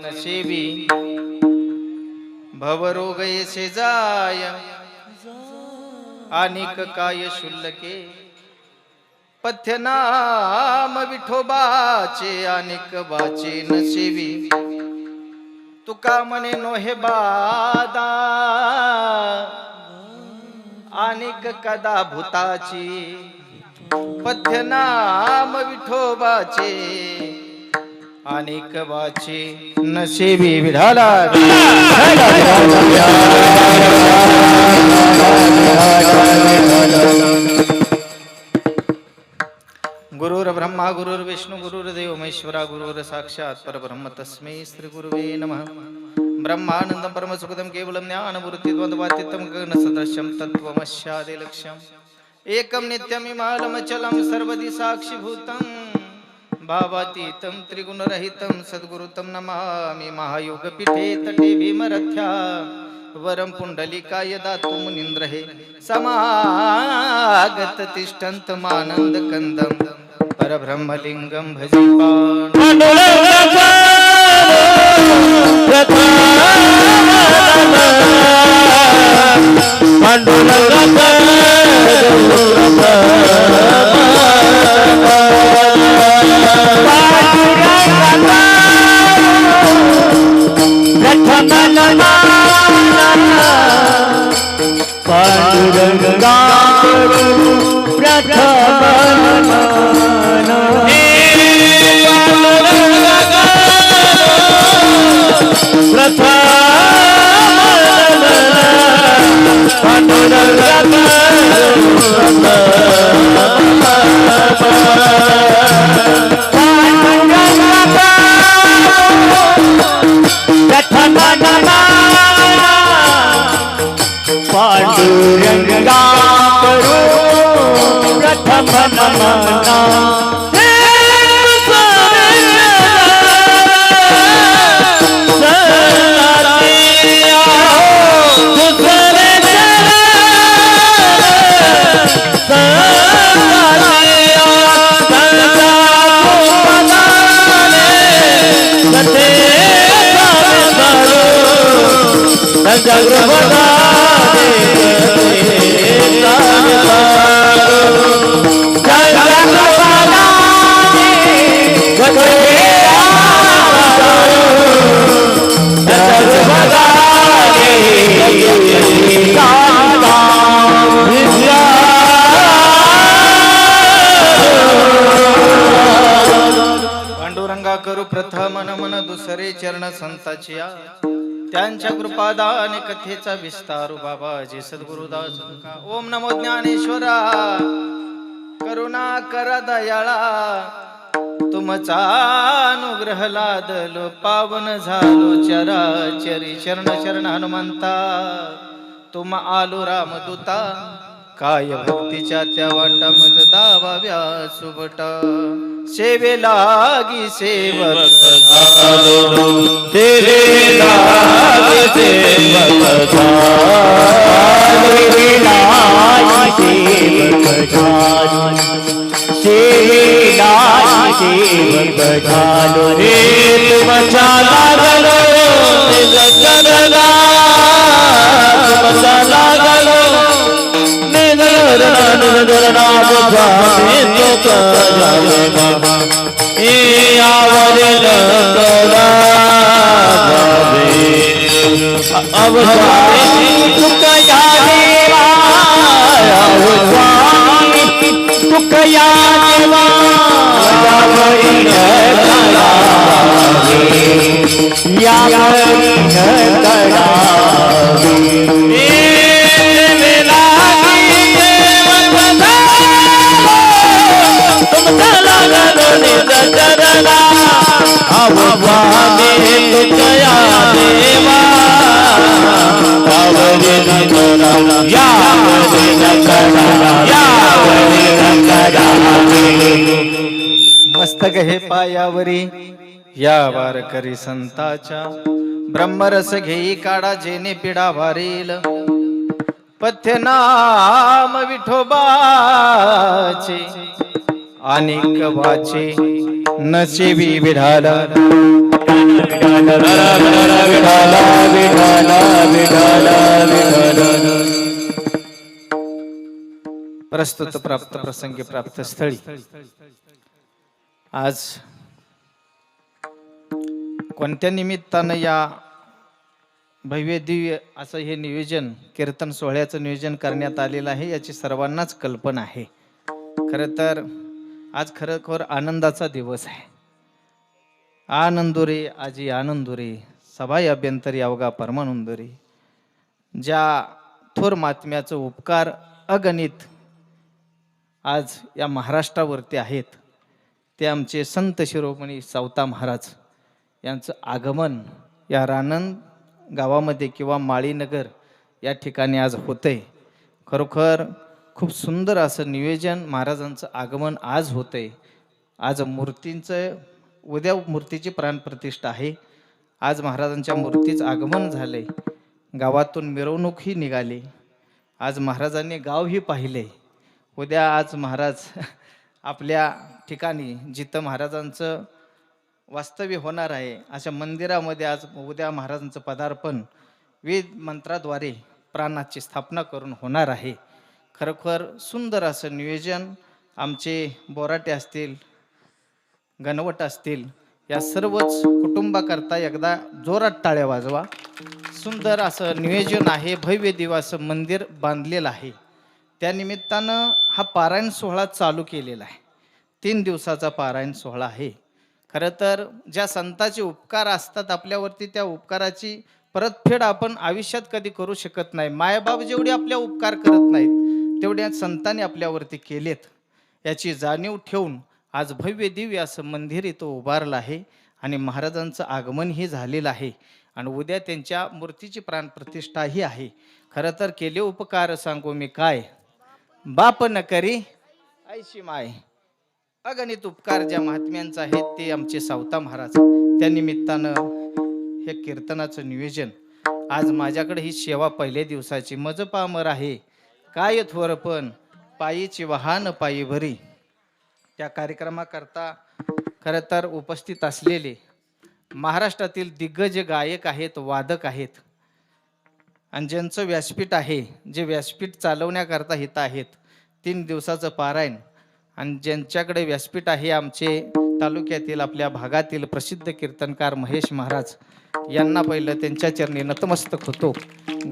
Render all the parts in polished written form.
नशेबी भवरोग येसे जाय अनिक काय शुल्लके पथ्यनाम विठोबाचे अनिक वाचे नशेबी तुका म्हणे नोहे बादा अनिक कदा भूताची पथ्यनाम विठोबाचे अनेक वाचे नशेबी विढाला गुरुर् ब्रह्मा गुरुर्विष्णू गुरुर्देव महेश्वरा गुरुर् साक्षात परब्रह्म तस्मै श्री गुरुवे नमः ब्रह्मानंदं परमसुखदं केवलं ज्ञानमूर्तिद्वन्द्वातीतं गगनसदृशं तत्त्वमस्यादि लक्ष्यम् एकं नित्यमिमालमचलं सर्वदि साक्षिभूतं भावातीतं त्रिगुणरहितं सद्गुरुतं नमामि महायोगपीठे तटे भीमरथ्या वरं पुण्डलिकाय दातु मुनीन्द्रहे समागत तिष्ठन्तमानन्दकन्दं परब्रह्मलिङ्गं भजे पांडुरंगा करू प्रथम नमना पांडुरंगा करू प्रथम नमन दुसरे चरण संताची त्यांच्या कृपादान कथेचा विस्तारू बाबाजी सद्गुरुदास ओम नमो ज्ञानेश्वरा करुणा कर दयाळा तुमचा अनुग्रह लादलो पावन झालो चराचरी शरण शरण हनुमंता तुम आलो रामदूता काय भक्तीच्या त्या वाटा मज दावा व्यासुबटा सेवे लागी सेवक झालो तेरे लागी सेवक झालो रे तुमचा लागलो लागलो अब मस्तक हे पायावरी या वारकरी संताच्या ब्रह्मरस घेई काढा जेने पिढा वारील पथ्यनाम विठोबाचे अनेक वाचे नशिबी विढाला प्रस्तुत प्राप्त प्रसंगी प्राप्त स्थळी आज कोणत्या निमित्तानं या भव्य दिव्य असं हे नियोजन कीर्तन सोहळ्याचं नियोजन करण्यात आलेलं आहे याची सर्वांनाच कल्पना आहे. खरं तर आज खरोखर आनंदाचा दिवस आहे. आनंदुरे आजी आनंदुरे सभाय अभ्यंतरी अवघा परमानंदुरे. ज्या थोर महात्म्याचं उपकार अगणित आज या महाराष्ट्रावरती आहेत ते आमचे संत शिरोमणी सावता महाराज यांचं आगमन या रानंद गावामध्ये किंवा माळीनगर या ठिकाणी आज होतंय. खरोखर खूप सुंदर असं नियोजन महाराजांचं आगमन आज होतंय. आज मूर्तींचं उद्या मूर्तीची प्राणप्रतिष्ठा आहे. आज महाराजांच्या मूर्तीचं आगमन झालंय. गावातून मिरवणूकही निघाली. आज महाराजांनी गावही पाहिले. उद्या आज महाराज आपल्या ठिकाणी जिथं महाराजांचं वास्तव्य होणार आहे अशा मंदिरामध्ये आज उद्या महाराजांचं पदार्पण वेद मंत्राद्वारे प्राणाची स्थापना करून होणार आहे. खरोखर सुंदर असं नियोजन आमचे बोराटे असतील, गणवट असतील, या सर्वच कुटुंबाकरता एकदा जोरात टाळ्या वाजवा. सुंदर असं नियोजन आहे. भव्य दिवाचं मंदिर बांधलेलं आहे. त्यानिमित्तानं हा पारायण सोहळा चालू केलेला आहे. 3 दिवसाचा पारायण सोहळा आहे. खरं तर ज्या संतांचे उपकार असतात आपल्यावरती त्या उपकाराची परतफेड आपण आयुष्यात कधी करू शकत नाही. मायबाप जेवढे आपल्या उपकार करत नाहीत तेवढ्या संतांनी आपल्यावरती केलेत याची जाणीव ठेवून आज भव्य दिव्य असं मंदिर इथं उभारलं आहे आणि महाराजांचं आगमनही झालेलं आहे आणि उद्या त्यांच्या मूर्तीची प्राणप्रतिष्ठाही आहे. खरं तर केले उपकार सांगू मी काय, बाप न करी ऐशी माय. अगणित उपकार ज्या महात्म्यांचा आहे ते आमचे सावता महाराज. त्या निमित्तानं हे कीर्तनाचं नियोजन आज माझ्याकडे ही सेवा पहिल्या दिवसाची. मज पामर आहे काय थोरपण पायीची वाहन पायी भरी. त्या कार्यक्रमाकरता खरं तर उपस्थित असलेले महाराष्ट्रातील दिग्गज गायक आहेत, वादक आहेत आणि ज्यांचं व्यासपीठ आहे, जे व्यासपीठ चालवण्याकरता हित आहेत. 3 दिवसाचं पारायण आणि ज्यांच्याकडे व्यासपीठ आहे आमचे तालुक्यातील आपल्या भागातील प्रसिद्ध कीर्तनकार महेश महाराज यांना पहिलं त्यांच्या चरणी नतमस्तक होतो.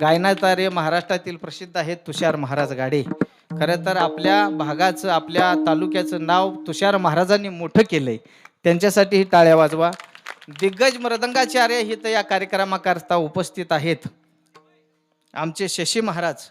गायनाचार्य महाराष्ट्रातील प्रसिद्ध आहेत तुषार महाराज गाडे. खरं तर आपल्या भागाचं आपल्या तालुक्याचं नाव तुषार महाराजांनी मोठं केलंय. त्यांच्यासाठीही टाळ्या वाजवा. दिग्गज मृदंगाचार्य ही तर या कार्यक्रमाकरता उपस्थित आहेत आमचे शशी महाराज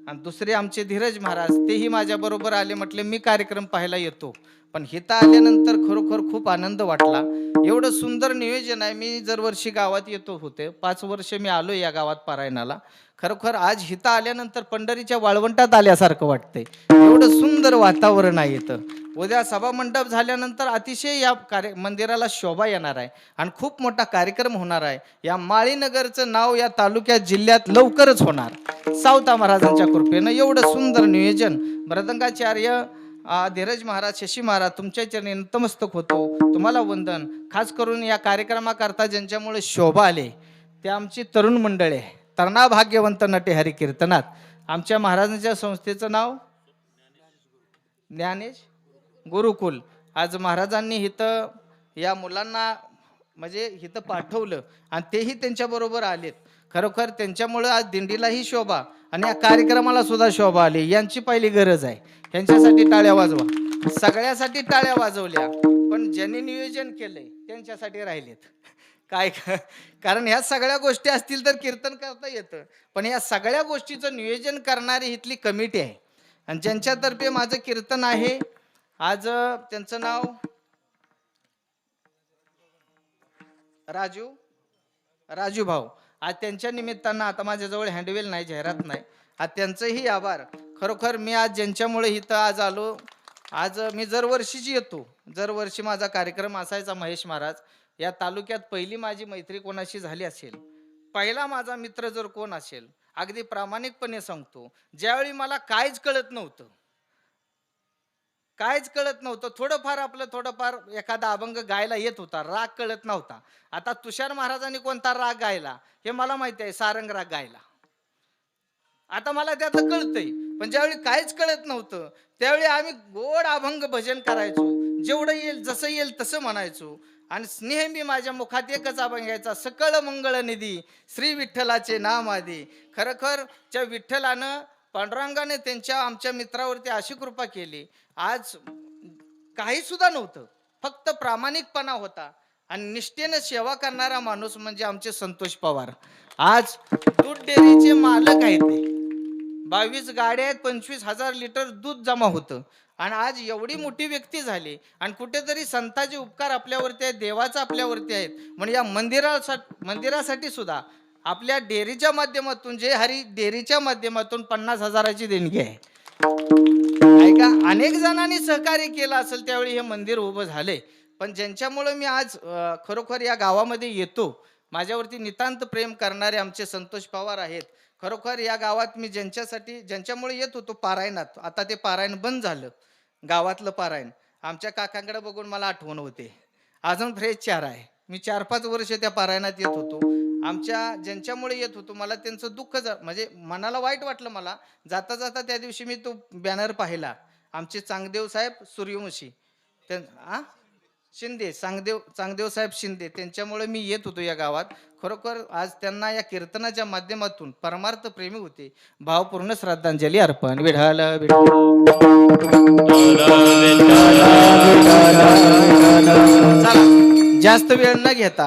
आणि दुसरे आमचे धीरज महाराज. तेही माझ्याबरोबर आले. म्हटले मी कार्यक्रम पाहायला येतो. पण हिता आल्यानंतर खरोखर खूप आनंद वाटला. एवढं सुंदर नियोजन आहे. मी दरवर्षी गावात येतो होते. 5 वर्ष मी आलो या गावात पारायणाला. खरोखर आज हिता आल्यानंतर पंढरीच्या वाळवंटात आल्यासारखं वाटतंय. एवढं सुंदर वातावरण आहे इथं. उद्या सभामंडप झाल्यानंतर अतिशय या मंदिराला शोभा येणार आहे आणि खूप मोठा कार्यक्रम होणार आहे. या माळीनगरचं नाव या तालुक्यात जिल्ह्यात लवकरच होणार सावता महाराजांच्या कृपेनं. एवढं सुंदर नियोजन. मृदंगाचार्य धीरज महाराज, शशी महाराज तुमच्या चरणी नतमस्तक होतो. तुम्हाला वंदन. खास करून या कार्यक्रमाकरता ज्यांच्यामुळे शोभा आले ते आमची तरुण मंडळी आहे. तरणा भाग्यवंत नटे हरी कीर्तनात. आमच्या महाराजांच्या संस्थेचं नाव ज्ञानेश गुरुकुल. आज महाराजांनी इथं या मुलांना म्हणजे इथं पाठवलं आणि तेही त्यांच्याबरोबर आलेत. खरोखर त्यांच्यामुळं आज दिंडीलाही शोभा आणि या कार्यक्रमाला सुद्धा शोभा आली. यांची पहिली गरज आहे. यांच्यासाठी टाळ्या वाजवा. सगळ्यासाठी टाळ्या वाजवल्या पण ज्यांनी नियोजन केलंय त्यांच्यासाठी राहिलेत. काय कारण ह्या सगळ्या गोष्टी असतील तर कीर्तन करता येतं. पण या सगळ्या गोष्टीचं नियोजन करणारी इथली कमिटी आहे आणि ज्यांच्यातर्फे माझं कीर्तन आहे. आज त्यांचं नाव राजू भाऊ. आज त्यांच्या निमित्तानं आता माझ्याजवळ हँडवेल नाही, जाहिरात नाही. आज त्यांचंही आभार. खरोखर मी आज ज्यांच्यामुळे इथं आज आलो. आज मी दरवर्षीची येतो. दरवर्षी माझा कार्यक्रम असायचा. महेश महाराज या तालुक्यात पहिली माझी मैत्री कोणाशी झाली असेल, पहिला माझा मित्र जर कोण असेल, अगदी प्रामाणिकपणे सांगतो, ज्यावेळी मला काहीच कळत नव्हतं, थोडंफार आपलं थोडंफार एखादा अभंग गायला येत होता, राग कळत नव्हता. आता तुषार महाराजांनी कोणता राग गायला हे मला माहिती आहे, सारंग राग गायला. आता मला त्याचं कळतंय. पण ज्यावेळी काहीच कळत नव्हतं त्यावेळी आम्ही गोड अभंग भजन करायचो, जेवढं येईल जसं येईल तसं म्हणायचो. आणि नेहमी माझ्या मुखात एकच अभंग यायचा, सकळ मंगळ निधी श्री विठ्ठलाचे नाम आधी. खरोखर त्या विठ्ठलानं पांडुरंगाने त्यांच्या आमच्या मित्रावरती अशी कृपा केली. आज काही सुद्धा नव्हतं, फक्त प्रामाणिकपणा होता आणि निष्ठेने सेवा करणारा माणूस म्हणजे आमचे संतोष पवार. आज दूध डेअरीचे मालक आहेत ते. 22 गाड्या आहेत, 25,000 लिटर दूध जमा होतं. आणि आज एवढी मोठी व्यक्ती झाली आणि कुठेतरी संतांचे उपकार आपल्यावरती आहेत, देवाचा आपल्यावरती आहेत. म्हणजे या मंदिरासाठी सुद्धा आपल्या डेअरीच्या माध्यमातून, जे हरी डेअरीच्या माध्यमातून 50,000ची देणगी आहे. ऐका, अनेक जणांनी सहकार्य केलं असेल त्यावेळी हे मंदिर उभं झाले. पण ज्यांच्यामुळे मी आज खरोखर या गावामध्ये येतो, माझ्यावरती नितांत प्रेम करणारे आमचे संतोष पवार आहेत. खरोखर या गावात मी ज्यांच्यामुळे येत होतो पारायणात, आता ते पारायण बंद झालं, गावातलं पारायण. आमच्या काकांकडे बघून मला आठवण होते, अजून फ्रेश चार आहे. मी 4-5 वर्ष त्या पारायणात येत होतो. ज्यांच्यामुळे येत होतो, मला त्यांचं दुःख म्हणजे मनाला वाईट वाटलं. मला जाता जाता त्या दिवशी मी तो बॅनर पाहिला, आमचे चांगदेव साहेब सूर्यवंशी शिंदे, चांगदेव साहेब शिंदे, त्यांच्यामुळे मी येत होतो या गावात. खरोखर आज त्यांना या कीर्तनाच्या माध्यमातून परमार्थ प्रेमी होते, भावपूर्ण श्रद्धांजली अर्पण. विढाल चला, जास्त वेळ न घेता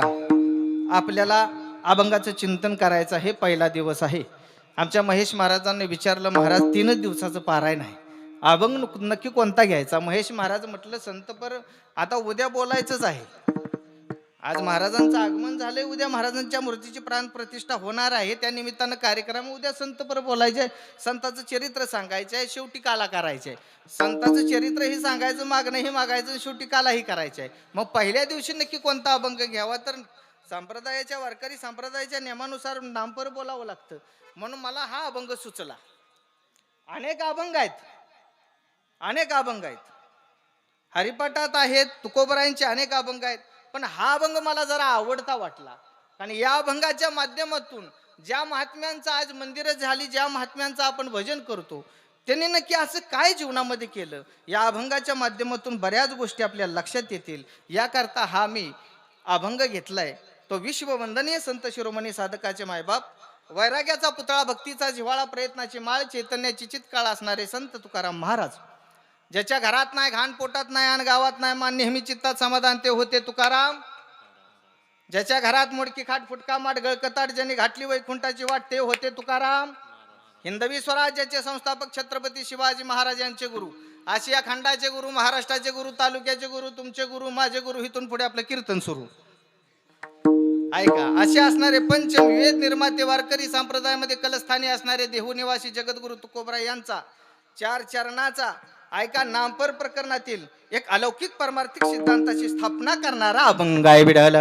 आपल्याला अभंगाचं चिंतन करायचं. हे पहिला दिवस आहे. आमच्या महेश महाराजांनी विचारलं, महाराज 3च दिवसाचं पारायण आहे, अभंग नक्की कोणता घ्यायचा? महेश महाराज म्हटलं, संतपर आता उद्या बोलायचंच आहे. आज महाराजांचं आगमन झालंय, उद्या महाराजांच्या मूर्तीची प्राण प्रतिष्ठा होणार आहे. त्या निमित्तानं कार्यक्रम उद्या संतपर बोलायचे, संताचं चरित्र सांगायचं आहे, शेवटी काला करायचे आहे. संताचं चरित्रही सांगायचं, मागणंही मागायचं, शेवटी कालाही करायचं आहे. मग पहिल्या दिवशी नक्की कोणता अभंग घ्यावा? तर संप्रदायाच्या, वारकरी संप्रदायाच्या नियमानुसार नामपर बोलावं लागतं. म्हणून मला हा अभंग सुचला. अनेक अभंग आहेत, हरिपाठात आहेत, तुकोबरायांचे अनेक अभंग आहेत, पण हा अभंग मला जरा आवडता वाटला. आणि या अभंगाच्या माध्यमातून ज्या महात्म्यांचं आज मंदिरं झाली, ज्या महात्म्यांचं आपण भजन करतो, त्यांनी नक्की असं काय जीवनामध्ये केलं, या अभंगाच्या माध्यमातून बऱ्याच गोष्टी आपल्या लक्षात येतील. याकरता हा मी अभंग घेतलाय. तो विश्ववंदनीय संत शिरोमणी साधकाचे मायबाप, वैराग्याचा पुतळा, भक्तीचा जिव्हाळा, प्रयत्नाची माळ, चैतन्याची चितकाळ असणारे संत तुकाराम महाराज. ज्याच्या घरात नाही घाण, पोटात नाही आणि गावात नाही मान, नेहमी चित्तात समाधान, ते होते तुकाराम. ज्याच्या घरात मोडकी खाट, फुटका माठ, गळकताट, ज्यांनी घातली वैकुंठाची वाट, ते होते तुकाराम. हिंदवी स्वराज्याचे संस्थापक छत्रपती शिवाजी महाराज यांचे गुरु, आशिया खंडाचे गुरु, महाराष्ट्राचे गुरु, तालुक्याचे गुरु, तुमचे गुरु, माझे गुरु. इथून पुढे आपलं कीर्तन सुरू. ऐका, असे असणारे पंचविवेद निर्माते, वारकरी संप्रदायामध्ये कलस्थानी असणारे देहू निवासी जगद्गुरु तुकोबरा यांचा 4 चरणाचा, ऐका, नामपर प्रकरणातील एक अलौकिक परमार्थिक सिद्धांताची स्थापना करणारा अभंग आहे. विढाल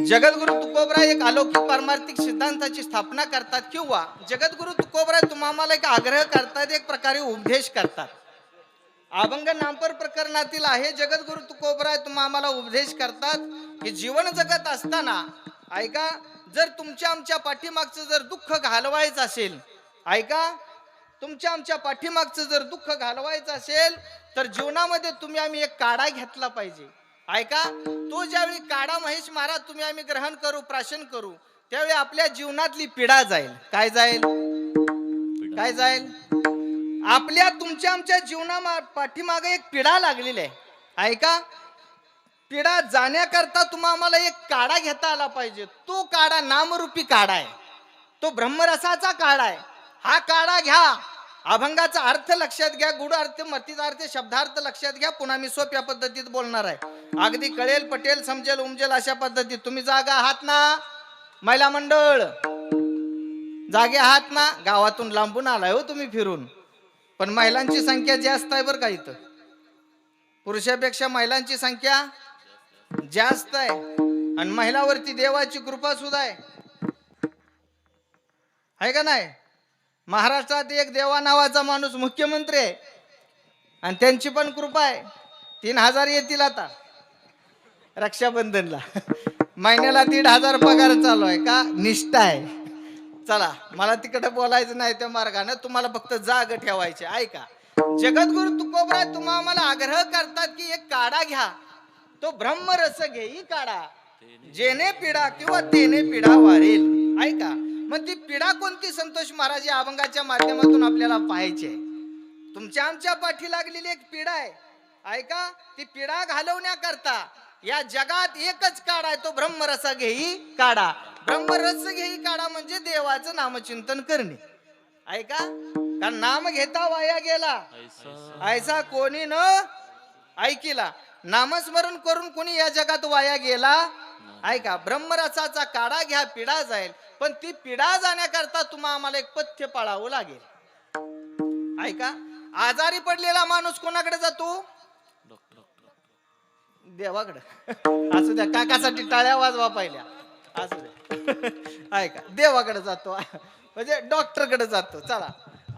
जगद्गुरु तुकोबरा एक अलौकिक परमार्थिक सिद्धांताची स्थापना करतात, किंवा जगद्गुरु तुकोबरा तुम्हाला एक आग्रह करतात, एक प्रकारे उपदेश करतात. अभंग नामपर प्रकरणातील आहे. जगद्गुरु तुकोबरा तुम्हाला उपदेश करतात की जीवन जगत असताना, ऐका, जर तुमच्या आमच्या पाठीमागचं जर दुःख घालवायचं असेल, ऐका, तुमच्या आमच्या पाठीमागचं जर दुःख घालवायचं असेल, तर जीवनामध्ये तुम्ही आम्ही एक काढा घेतला पाहिजे. ऐका, तो ज्यावेळी काढा महेश महाराज तुम्ही आम्ही ग्रहण करू, प्राशन करू, त्यावेळी आपल्या जीवनातली पीडा जाईल. काय जाईल? आपल्या तुमच्या आमच्या जीवना पाठीमागे एक पिढा लागलेली आहे. ऐका, पिढा जाण्याकरता तुम्हाला एक काढा घेता आला पाहिजे. तो काढा नामरूपी काढा आहे, तो ब्रह्मरसाचा काढा आहे. हा काढा घ्या, अभंगाचा अर्थ लक्षात घ्या, गुढ अर्थ, मतीचा अर्थ, शब्दार्थ लक्षात घ्या. पुन्हा मी सोप्या पद्धतीत बोलणार आहे, अगदी कळेल, पटेल, समजेल, उमजेल अशा पद्धतीत. तुम्ही जागा आहात ना? महिला मंडळ जागे आहात ना? गावातून लांबून आलाय हो तुम्ही फिरून, पण महिलांची संख्या जास्त आहे बरं का इथं. पुरुषापेक्षा महिलांची संख्या जास्त आहे, आणि महिलावरती देवाची कृपा सुद्धा आहे का नाही? महाराष्ट्रात एक देवा नावाचा माणूस मुख्यमंत्री आहे, आणि त्यांची पण कृपा आहे. 3000 येतील आता रक्षाबंधनला. महिन्याला 1,500 पगार चालू आहे का निष्ठा आहे. चला मला तिकडे बोलायचं नाही त्या मार्गाने, तुम्हाला फक्त जाग ठेवायचे. ऐका, जगद्गुरु तुकोबराय तुम्हा आम्हाला आग्रह करतात की एक काढा घ्या, तो ब्रह्मरस घेई काढा, जेने पिढा किंवा तेने पिढा वारेल. ऐका, मग ती पिढा कोणती संतोष महाराज या अभंगाच्या माध्यमातून आपल्याला पाहायची आहे. तुमच्या आमच्या पाठी लागलेली एक पिढा आहे. ऐका, ती पिढा घालवण्याकरता या जगात एकच काढा आहे, तो ब्रह्मरस घेई काढा. ब्रह्मरस घेई काढा म्हणजे देवाचं नामचिंतन करणे. ऐका, कारण नाम घेता वाया गेला ऐसा कोणी न ऐकिला. नामस्मरण करून कोणी या जगात वाया गेला. ऐका, ब्रह्मरसाचा काढा घ्या, पिढा जाईल. पण ती पिढा जाण्याकरता तुम्हाला आम्हाला एक पथ्य पाळावं लागेल. ऐका, आजारी पडलेला माणूस कोणाकडे जातो? देवाकडे. असू द्या, काकासाठी टाळ्या वाजवा पहिल्या. असू द्या. ऐका, देवाकडे जातो म्हणजे डॉक्टरकडे जातो. चला,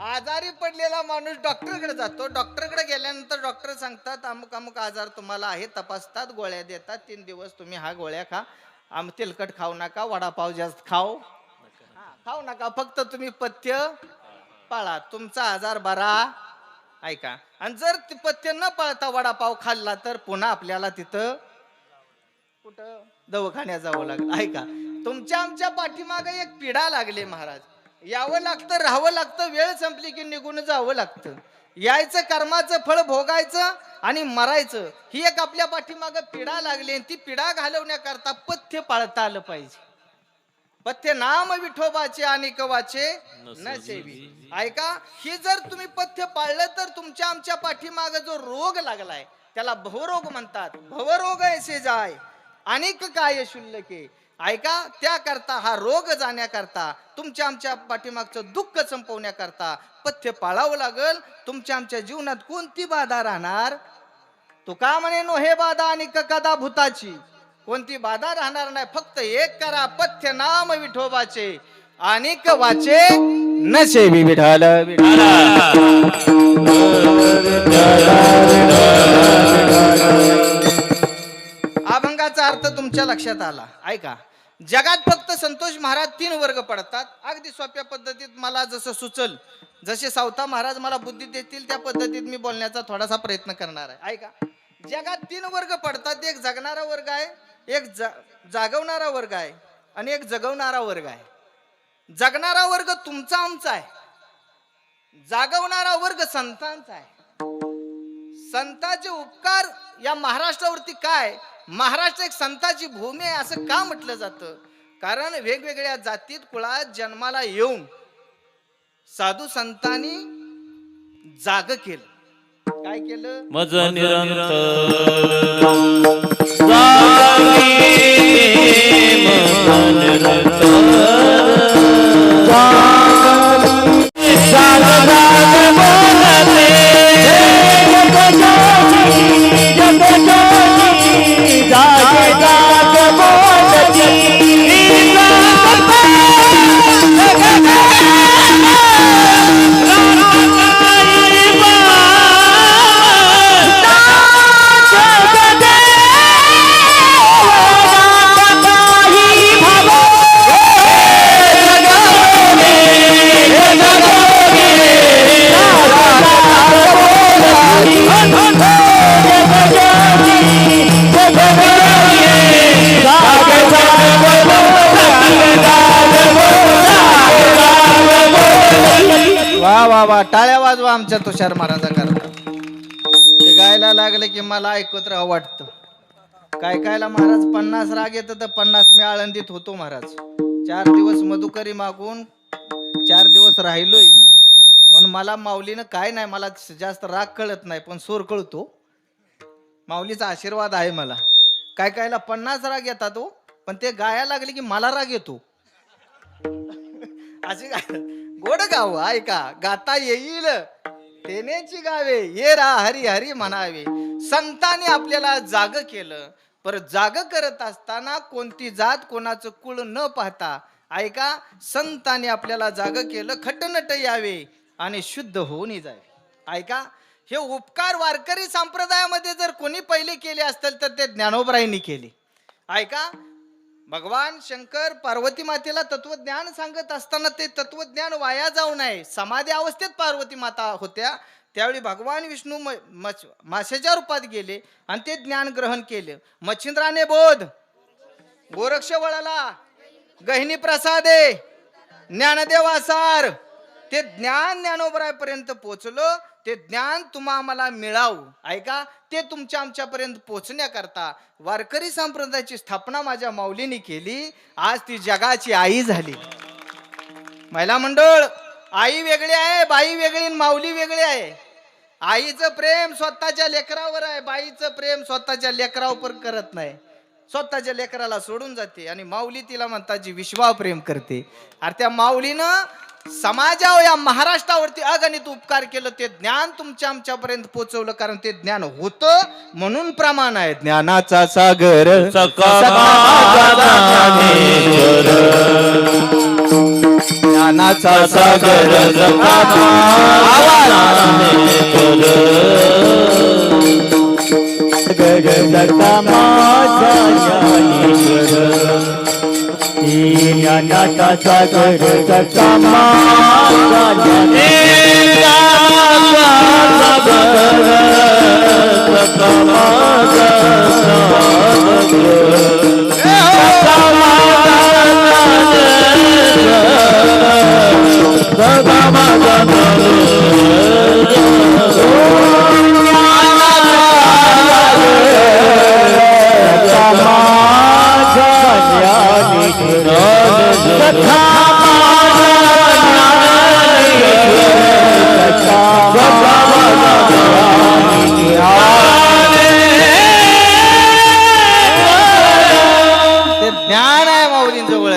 आजारी पडलेला माणूस डॉक्टरकडे जातो. डॉक्टरकडे गेल्यानंतर डॉक्टर सांगतात अमुक अमुक आजार तुम्हाला आहे, तपासतात, गोळ्या देतात. 3 दिवस तुम्ही हा गोळ्या खा, तेलकट खाऊ नका, वडापाव जास्त खाऊ नका, फक्त तुम्ही पथ्य पाळा, तुमचा आजार बरा. ऐका, आणि जर पथ्य न पाळता वडापाव खाल्ला तर पुन्हा आपल्याला तिथं कुठं दवाखान्यात जावं लागलं. ऐका, तुमच्या आमच्या पाठीमागे एक पिढा लागले महाराज. यावं लागतं, राहावं लागतं, वेळ संपली की निघून जावं लागतं. यायचं, कर्माचं फळ भोगायचं आणि मरायचं. ही एक आपल्या पाठीमागे पिढा लागली. ती पिढा घालवण्याकरता पथ्य पाळता आलं पाहिजे. पथ्य नाम विठोबाचे आणि कवाचे न सेवी. ऐका, ही जर तुम्ही पथ्य पाळलं तर तुमच्या आमच्या पाठीमागे जो रोग लागलाय त्याला भवरोग म्हणतात. भवरोग ऐसे जाय अनेक काय शुल्लके. ऐका, त्याकरता हा रोग जाण्याकरता, तुमच्या आमच्या पाठीमागचं दुःख संपवण्याकरता पथ्य पाळावं लागल. तुमच्या आमच्या जीवनात कोणती बाधा राहणार? तुका म्हणे नो हे बाधा आणि कदा भूताची. कोणती बाधा राहणार नाही. फक्त एक करा, पथ्य नाम विठोबाचे आणि वाचे न सेवी विठाल. अभंगाचा अर्थ तुमच्या लक्षात आला. ऐका, जगात फक्त संतोष महाराज 3 वर्ग पडतात. अगदी सोप्या पद्धतीत मला जसं सुचल, जसे सावता महाराज मला बुद्धी देतील त्या पद्धतीत मी बोलण्याचा थोडासा प्रयत्न करणार आहे. ऐका, जगात 3 वर्ग पडतात. एक जगणारा वर्ग आहे, एक जागवणारा वर्ग आहे आणि एक जगवणारा वर्ग आहे. जगणारा वर्ग तुमचा आमचा आहे, जागवणारा वर्ग संतांचा आहे. संतांचे उपकार या महाराष्ट्रावरती काय? महाराष्ट्र एक संतांची भूमी आहे असं का म्हटलं जातं? कारण वेगवेगळ्या जातीत कुळात जन्माला येऊन साधू संतांनी जाग केलं. काय केलं? मज निरंतर वा, टाळ्या वाजवा आमच्या तुषार महाराजा करता. ते गायला लागले की मला ऐकत राहावं वाटतं. काय कायला महाराज 50 राग येत तर 50 मी आळंदीत होतो महाराज. 4 दिवस मधुकरी मागून 4 दिवस राहिलोय मी. म्हणून मला माऊलीनं काय नाही, मला जास्त राग कळत नाही पण सूर कळतो. माऊलीचा आशीर्वाद आहे मला. काय कायला 50 राग येतात हो, पण ते गाया लागले की मला राग येतो. अशी गोड गाव. ऐका, गाता येईल तेनेची गावे, ये रा हरी हरी म्हणावे. संतांनी आपल्याला जाग केलं. पर जाग करत असताना कोणती जात कोणाचं कुळ न पाहता, ऐका, संतांनी आपल्याला जाग केलं. खटनट यावे आणि शुद्ध होऊन जावे. ऐका, हे उपकार वारकरी संप्रदायामध्ये जर कोणी पहिले केले असतील तर ते ज्ञानोबरायांनी केले. ऐका, भगवान शंकर पार्वती मातेला तत्वज्ञान सांगत असताना ते तत्वज्ञान वाया जाऊ नये, समाधी अवस्थेत पार्वती माता होत्या त्यावेळी भगवान विष्णू माशाच्या रूपात गेले आणि ते ज्ञान ग्रहण केले. मच्छिंद्राने बोध, गोरक्ष वळाला, गहिनी प्रसादे, ज्ञानदेवासार, ते ज्ञान ज्ञानोबरापर्यंत पोचलो. ते ज्ञान तुम्हा आम्हाला मिळावं, ऐका, ते तुमच्या आमच्यापर्यंत पोचण्याकरता वारकरी संप्रदायाची स्थापना माझ्या माऊलीने केली. आज ती जगाची आई झाली. महिला मंडळ, आई वेगळी आहे, बाई वेगळी, माऊली वेगळी आहे. आईचं प्रेम स्वतःच्या लेकरावर आहे, बाईचं प्रेम स्वतःच्या लेकरावर करत नाही, स्वतःच्या लेकराला सोडून जाते. आणि माऊली तिला म्हणतात जी विश्वावर प्रेम करते. अरे त्या माऊलीनं समाजावर, या महाराष्ट्रावरती अगणित उपकार केलं. ते ज्ञान तुमच्या आमच्यापर्यंत पोहोचवलं, कारण ते ज्ञान होतं म्हणून प्रमाण आहे. ज्ञानाचा सागर ज्ञानाचा सागर ज्ञानाचा सागर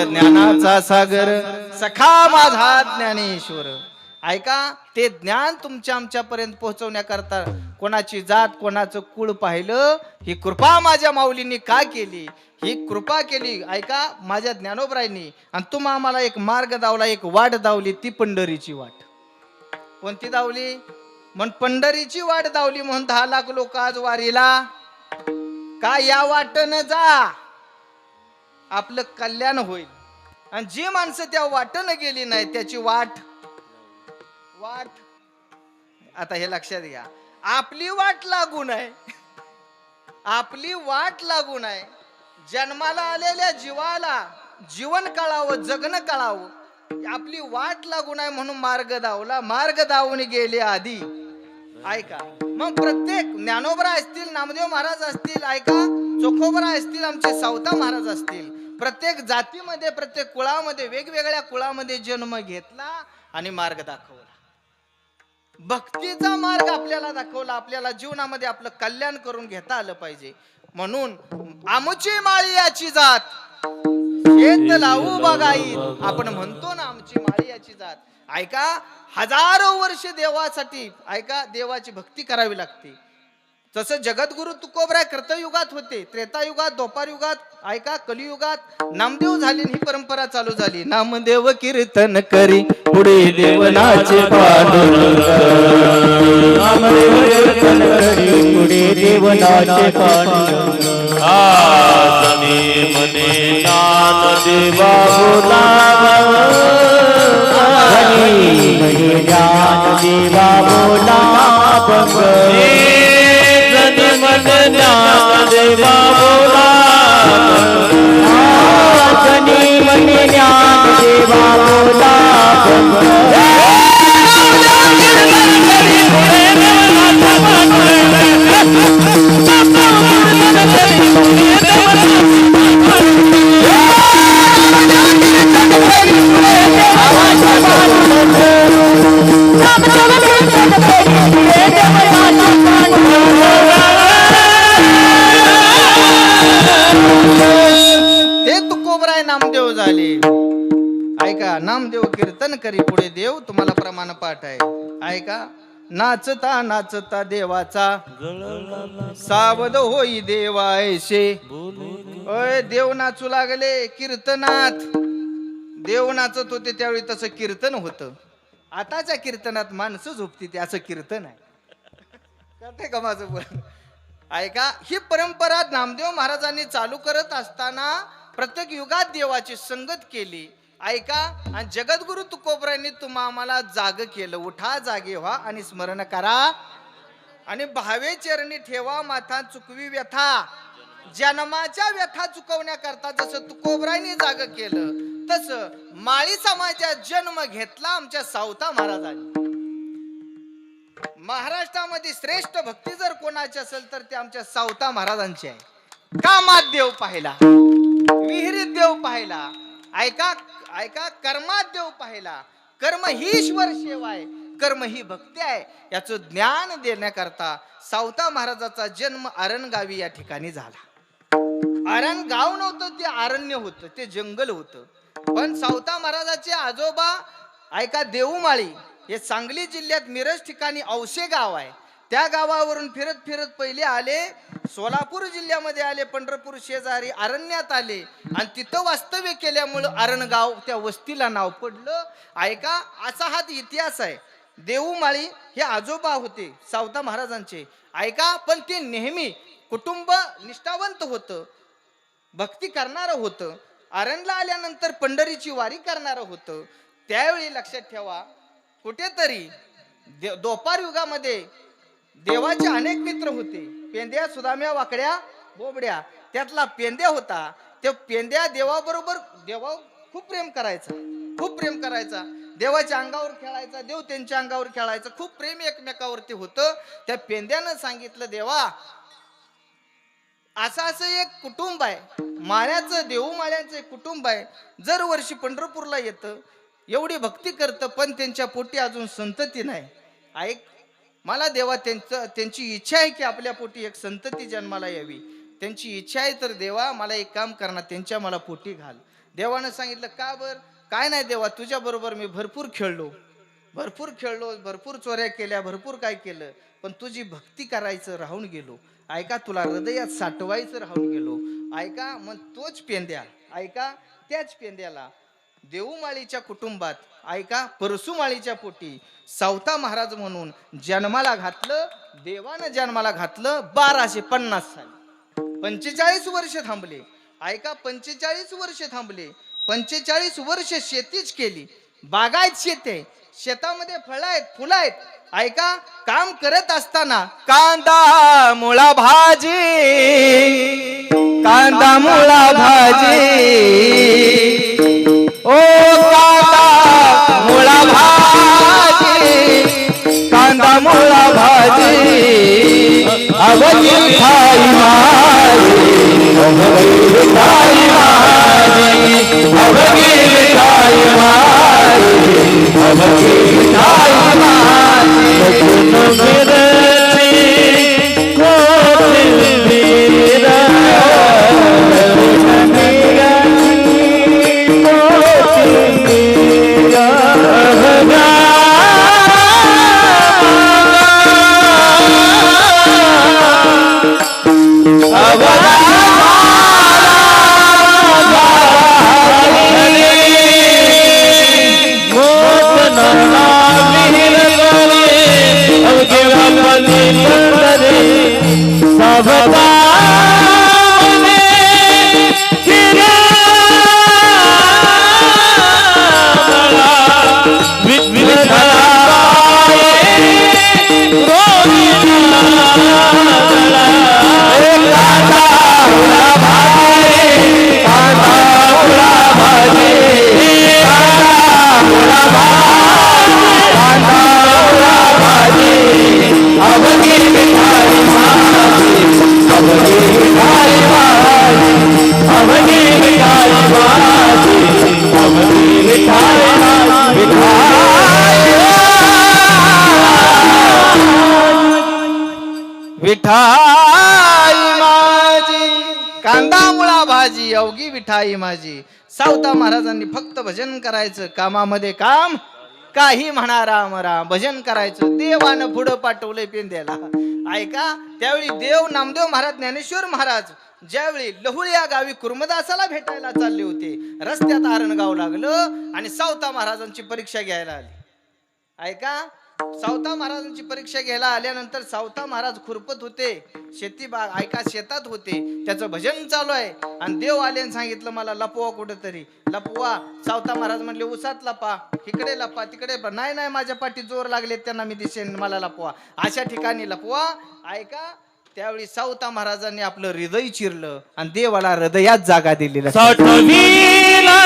ज्ञानाचा सागर सखा माझा ज्ञानेश्वर. ऐका, ते ज्ञान तुमच्या आमच्यापर्यंत पोहोचवण्याकरता कोणाची जात, कोणाचं कुळ पाहिलं, ही कृपा माझ्या माऊलींनी का केली, ही कृपा केली. ऐका, माझ्या ज्ञानोबरायांनी. आणि तुम्हा आम्हाला एक मार्ग दावला, एक वाट दावली, ती पंढरीची वाट. कोणती दावली? म्हण पंढरीची वाट दावली म्हणून 10 लाख लोक आज वारीला. का या वाटनं जा, आपलं कल्याण होईल. आणि जी माणसं त्या वाटनं गेली नाही त्याची वाट आता हे लक्षात घ्या, आपली वाट लागू नये, आपली वाट लागू नये. जन्माला आलेल्या जीवाला जीवन कळावं, जगणं कळावं, आपली वाट लागू नये म्हणून मार्ग दावला. मार्ग दावून गेले आधी. ऐका, मग प्रत्येक ज्ञानोबरा असतील, नामदेव महाराज असतील, ऐका, चोखोबरा असतील, आमचे सावता महाराज असतील, प्रत्येक जातीमध्ये, प्रत्येक कुळामध्ये, वेगवेगळ्या कुळामध्ये जन्म घेतला आणि मार्ग दाखवला. भक्तीचा मार्ग आपल्याला दाखवला. आपल्याला जीवनामध्ये आपलं कल्याण करून घेता आलं पाहिजे. म्हणून आमची माळी याची जात शेत लावू बघाई, आपण म्हणतो ना, आमची माळी याची जात. ऐका, हजारो वर्ष देवासाठी, ऐका, देवाची भक्ती करावी लागते. तसं जगद्गुरु तुकोबराय कृतयुगात होते, त्रेतायुगात, द्वापारयुगात, ऐका, कलियुगात नामदेव झाले. ही परंपरा चालू झाली. नामदेव कीर्तन करी पुढे देवनाचे पांडुरंग, नामदेव कीर्तन करी पुढे देवनाचे पांडुरंग. आसनी मने ज्ञानदेवा बोलावा, ज्ञानदेवा बोलावा, ज्ञानदेवा बोलावा, जनी मने ज्ञानदेवा बोलावा. ते तुकोबराय नामदेव झाले. ऐका, नामदेव कीर्तन करी पुढे देव, तुम्हाला प्रमाण पाठ आहे. ऐका, नाचता नाचता देवाचा सावध होई देवायशे. ओय, देव नाचू लागले कीर्तनात. देव नाचत होते त्यावेळी तसं कीर्तन होतं. आताच्या कीर्तनात माणसं झोपती, ते असं कीर्तन आहे. कळते का माझं बोल? ऐका, ही परंपरा नामदेव महाराजांनी चालू करत असताना प्रत्येक युगात देवाची संगत केली. ऐका, आणि जगद्गुरु तुकोबरायांनी तुम्हा आम्हाला जाग केलं. उठा, जागे व्हा आणि स्मरण करा आणि भावे चरणी ठेवा माथा चुकवी व्यथा. जन्माच्या व्यथा चुकवण्याकरता जसं तुकोबरायांनी जाग केलं, तसं माळी समाजात जन्म घेतला आमच्या सावता महाराजांनी. महाराष्ट्रामध्ये श्रेष्ठ भक्ती जर कोणाची असेल तर ते आमच्या सावता महाराजांची आहे. कामात देव पाहिला, विहिरीत देव पाहिला, ऐका ऐका, कर्मात देव पाहिला. कर्म ही ईश्वर सेवा आहे, कर्म ही भक्ती आहे, याचं ज्ञान देण्याकरता सावता महाराजाचा जन्म आरणगावी या ठिकाणी झाला. आरण गाव नव्हतं, ते अरण्य होतं, ते जंगल होतं. पण सावता महाराजाचे आजोबा ऐका देऊमाळी हे सांगली जिल्ह्यात मिरज ठिकाणी औसे गाव आहे. त्या गावावरून फिरत फिरत पहिले आले सोलापूर जिल्ह्यामध्ये आले, पंढरपूर शेजारी अरण्यात आले आणि तिथं वास्तव्य केल्यामुळं अरणगाव त्या वस्तीला नाव पडलं. ऐका, असा हा इतिहास आहे. देऊमाळी हे आजोबा होते सावता महाराजांचे. ऐका, पण ते नेहमी कुटुंब निष्ठावंत होतं, भक्ती करणारं होतं. आरणला आल्यानंतर पंढरीची वारी करणारं होतं. त्यावेळी लक्षात ठेवा, कुठेतरी दोपार युगामध्ये देवाचे अनेक मित्र होते. पेंद्या, सुदाम्या, वाकड्या, बोबड्या. त्यातला पेंद्या होता. त्या पेंद्या देवाबरोबर खूप प्रेम करायचा, खूप प्रेम करायचा. देवाच्या अंगावर खेळायचा, देव त्यांच्या अंगावर खेळायचा. खूप प्रेम एकमेकावरती होतं. त्या पेंद्यानं सांगितलं, देवा असं असं एक कुटुंब आहे, माळ्याचं, देऊमाळ्याचं एक कुटुंब आहे, दर वर्षी पंढरपूरला येतं, एवढी भक्ती करतं, पण त्यांच्या पोटी अजून संतती नाही. ऐक, मला देवा त्यांची इच्छा आहे की आपल्या पोटी एक संतती जन्माला यावी. त्यांची इच्छा आहे तर देवा मला एक काम करणार, त्यांच्या मला पोटी घाल. देवानं सांगितलं, का बर? काय नाही देवा, तुझ्या बरोबर मी भरपूर खेळलो, भरपूर चोऱ्या केल्या, भरपूर काय केलं, पण तुझी भक्ती करायचं राहून गेलो. ऐका, तुला हृदयात साठवायचं राहून गेलो. ऐका, मग तोच पेंद्या, ऐका, त्याच पेंद्याला देऊमाळीच्या कुटुंबात, ऐका, परसुमाळीच्या पोटी सावता महाराज म्हणून जन्माला घातलं. देवानं जन्माला घातलं 1250 साली. 45 वर्ष थांबले. ऐका, 45 वर्ष थांबले. 45 वर्ष शेतीच केली. बागायत शेत आहे, शेतामध्ये फळं आहेत, फुलं आहेत. ऐका, काम करत असताना कांदा मुळा भाजी, कांदा मुळा भाजी, ओ कांदा मुळा भाजी, कांदा मुळा भाजी, अवधी खाई माझी, अवधी खाई माझी, अवधी खाई माझी, अवधी खाई माझी. विठाई माझी, कांदा मुळा भाजी, अवघी विठाई माझी. सावता महाराजांनी फक्त भजन करायचं, कामामध्ये काम, काही म्हणा राम राम, भजन करायचं. देवानं पुढं पाठवलंय पेंद्याला. ऐका, त्यावेळी देव नामदेव महाराज, ज्ञानेश्वर महाराज ज्यावेळी लहुळ या गावी कुर्मदासाला भेटायला चालले होते, रस्त्यात आरणगाव लागलं आणि सावता महाराजांची परीक्षा घ्यायला आली. ऐका, सावता महाराजांची परीक्षा घ्यायला आल्यानंतर सावता महाराज खुरपत होते, शेती बाग ऐका शेतात होते, त्याचं भजन चालू आहे आणि देव आले आणि सांगितलं मला लपवा कुठेतरी. लपवा. सावता महाराज म्हणले उसात लपा, इकडे लपा, तिकडे नाही नाही माझ्या पाठी जोर लागले त्यांना मी दिसेन, मला लपवा, अशा ठिकाणी लपवा. ऐका, त्यावेळी सावता महाराजांनी आपलं हृदय चिरलं आणि देवाला हृदयात जागा दिली. साठवीला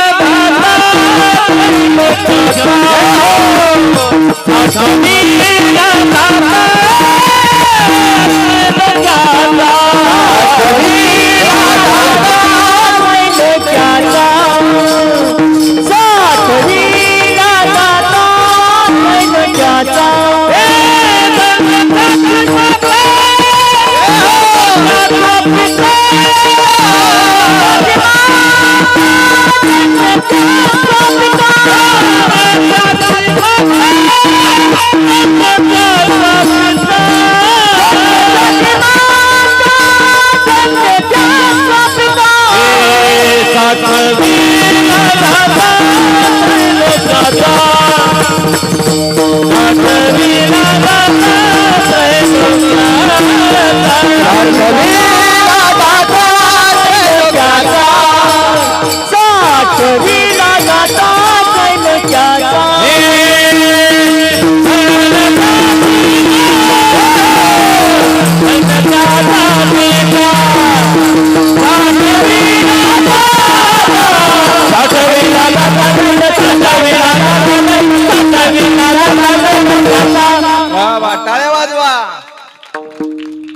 टाळ्या वाजवा.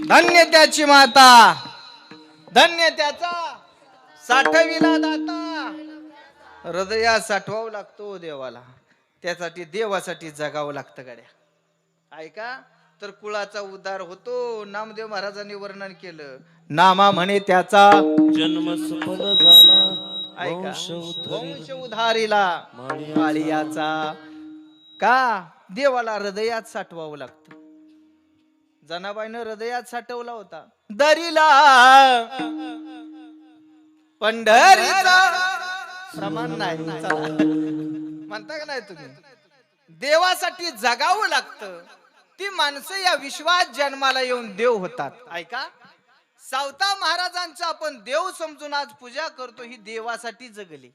धन्य त्याची माता, धन्य त्याचा साठविला दाता. हृदयात साठवावं लागतो देवाला, त्यासाठी देवासाठी जगावं लागतं गड्या. ऐका, तर कुळाचा उद्धार होतो. नामदेव महाराजांनी वर्णन केलं, नामा म्हणे त्याचा जन्म सफल झाला. ऐका, वंश उधारीला माळियाचा. का देवाला हृदयात साठवावं लागतं. जनाबाईनं हृदयात साठवला होता. दरीला पंढरीचा समान नाही. चला, म्हणता का नाही तुम्ही? देवासाठी जगावं लागतं. ती माणसं या विश्वात जन्माला येऊन देव होतात. ऐका, सावता महाराजांचा आपण देव समजून आज पूजा करतो. ही देवासाठी जगली.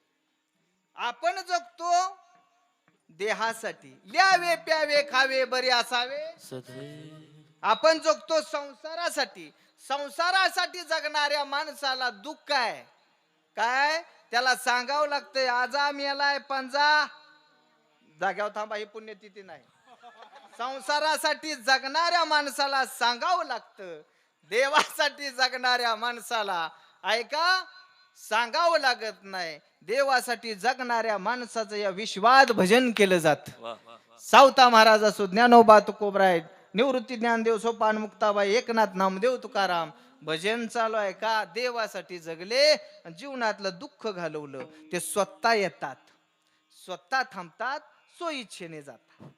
आपण जगतो देहासाठी. ल्यावे प्यावे खावे बरे असावे. आपण जगतो संसारासाठी. संसारासाठी जगणाऱ्या माणसाला दुःख आहे काय, त्याला सांगावं लागतंय आजा मेलाय पंजा. जाग्यावर थांबा, ही पुण्यतिथी नाही. संसारासाठी जगणाऱ्या माणसाला सांगावं लागतं. देवासाठी जगणाऱ्या माणसाला ऐका सांगावं लागत नाही. देवासाठी जगणाऱ्या माणसाचं या विश्वात भजन केलं जात. सावता महाराज असो, ज्ञानोबा तुकोबराय, निवृत्ती ज्ञानदेव, सोपान मुक्ताबाई, एकनाथ नामदेव तुकाराम, भजन चालू आहे का देवासाठी जगले. जीवनातलं दुःख घालवलं. ते स्वतः येतात, स्वतः थांबतात, स्वइच्छेने जातात.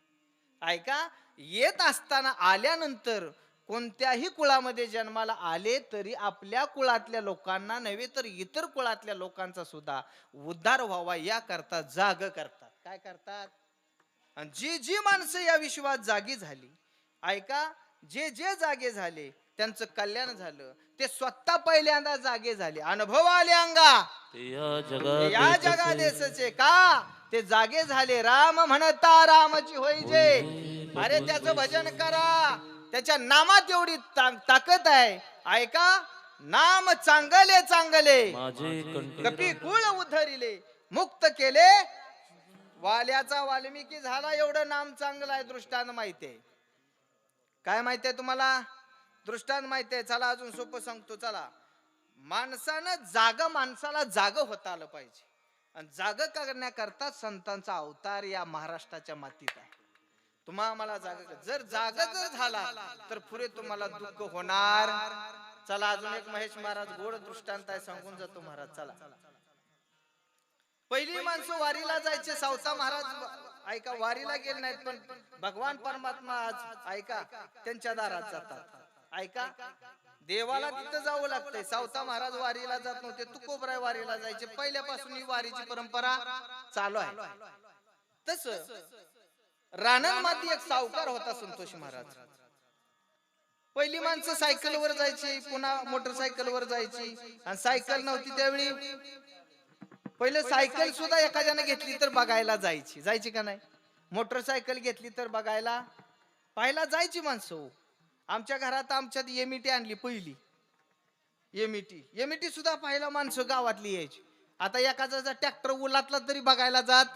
ऐका, येत असताना आल्यानंतर कोणत्याही कुळामध्ये जन्माला आले तरी आपल्या कुळातल्या लोकांना नव्हे तर इतर कुळातल्या लोकांचा सुद्धा उद्धार व्हावा याकरता जाग करतात. काय करतात? आणि जी जी माणसं या विश्वात जागी झाली, ऐका, जे जे जागे झाले त्यांचं कल्याण झालं. ते स्वतः पहिल्यांदा जागे झाले. अनुभव आले अंगा या जगादेशचे का ते जागे झाले. राम म्हणता रामाची होई जे. अरे त्याचं भजन करा, त्याच्या नामात एवढी ताकद आहे. ऐका, नाम चांगले चांगले कपी कुळ उद्धरिले, मुक्त केले. वाल्याचा वाल्मिकी झाला, एवढं नाम चांगलं आहे. दृष्टांत माहितीये काय? माहितीये तुम्हाला? दृष्टांत माहितीये. चला अजून सोपं सांगतो. चला, माणसाला जाग होता आलं पाहिजे. आणि जाग करण्याकरता संतांचा अवतार या महाराष्ट्राच्या मातीत आहे. तुम्हाला मला जर झाला तर पुढे तुम्हाला दुःख होणार. चला अजून एक महेश महाराज गोड दृष्टांत आहे, सांगून जातो महाराज. चला, पहिली माणसं वारीला जायचे. सावता महाराज ऐका वारीला गेले नाहीत, पण भगवान परमात्मा आज ऐका त्यांच्या दारात जातात. ऐका, देवाला तिथं जावं लागतंय. सावता महाराज वारीला जात नव्हते, तुकोबराय वारीला जायचे. पहिल्यापासून ही वारीची परंपरा चालू आहे. तस रानांमध्ये एक सावकार होता संतोष महाराज. पहिली माणसं सायकलवर जायची, पुन्हा मोटरसायकलवर जायची, आणि सायकल नव्हती त्यावेळी. पहिले सायकल सुद्धा एखाद्याने घेतली तर बघायला जायची का नाही? मोटरसायकल घेतली तर बघायला पाहायला जायची माणसं. आमच्या घरात आमच्यात एमईटी आणली पहिली. एमईटी सुद्धा पाहायला माणसं गावातली यायची. आता एखादा ट्रॅक्टर उलातला तरी बघायला जात.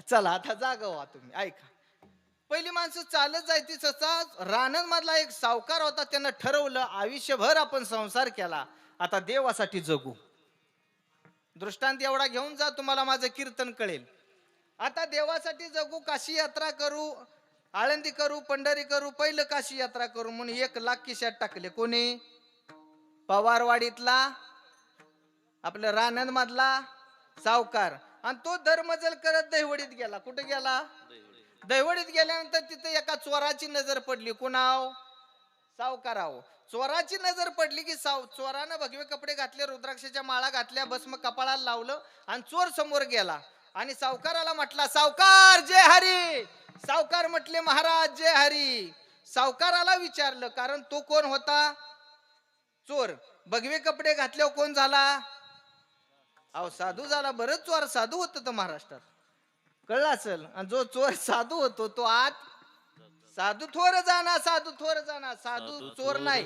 चला आता जागा व्हा तुम्ही, ऐका. पहिली माणसं चालत जायची. रानन मधला एक सावकार होता. त्यानं ठरवलं आयुष्यभर आपण संसार केला, आता देवासाठी जगू. दृष्टांत एवढा घेऊन जा, तुम्हाला माझं कीर्तन कळेल. आता देवासाठी जगू, काशी यात्रा करू, आळंदी करू, पंढरी करू, पहिलं काशी यात्रा करू म्हणून 1,00,000 खिशात टाकले. कोणी? पवारवाडीतला आपलं रानन मधला सावकार. आणि तो दरमजल करत दहिवडीत गेला. कुठे गेला? दहिवडीत गेल्यानंतर तिथे एका चोराची नजर पडली. कुणाव? सावकाराव. चोराची नजर पडली की चोरानं भगवे कपडे घातले, रुद्राक्षाच्या माळा घातल्या, भस्म कपाळाला लावलं आणि चोर समोर गेला आणि सावकाराला म्हटला, सावकार जय हरी. सावकार म्हटले, महाराज जय हरी. सावकाराला विचारलं, कारण तो कोण होता? चोर. भगवे कपडे घातल्यावर कोण झाला? अहो साधू झाला. बरंच चोर साधू होत तर महाराष्ट्रात, कळलं असेल. आणि जो चोर साधू होतो तो आत साधू थोर जाणार, साधू थोर जाणार. साधू चोर नाही,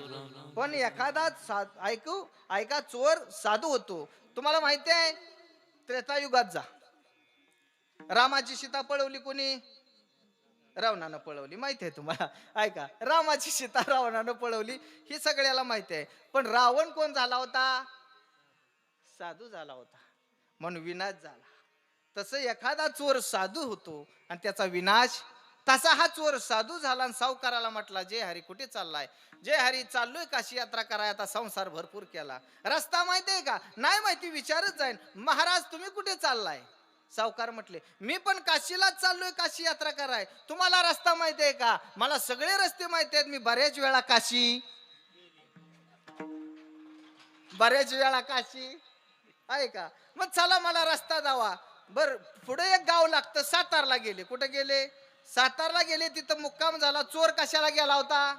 पण एखादा ऐका चोर साधू होतो. तुम्हाला माहिती आहे, त्रेतायुगात जा, रामाची सीता पळवली कोणी? रावणानं पळवली. माहिती आहे तुम्हाला. ऐका, रामाची सीता रावणानं पळवली ही सगळ्याला माहिती आहे. पण रावण कोण झाला होता? साधू झाला होता, म्हणून विनाश झाला. तसं एखादा चोर साधू होतो आणि त्याचा विनाश. तसा हा चोर साधू झाला आणि सावकाराला म्हटला, जय हरी. कुठे चाललाय? जय हरी, चाललोय काशी यात्रा कराय, आता संसार भरपूर केला. रस्ता माहिती आहे का? नाही माहिती, विचारत जाईन. महाराज तुम्ही कुठे चाललाय? सावकार म्हटले, मी पण काशीलाच चाललोय काशी यात्रा कराय. तुम्हाला रस्ता माहिती आहे का? मला सगळे रस्ते माहिती आहेत, मी बऱ्याच वेळा काशी. ऐका, मग चला मला रस्ता जावा. बर, पुढे एक गाव लागतं, सातारला गेले. कुठे गेले? सातारला गेले. तिथं मुक्काम झाला. चोर कशाला गेला होता?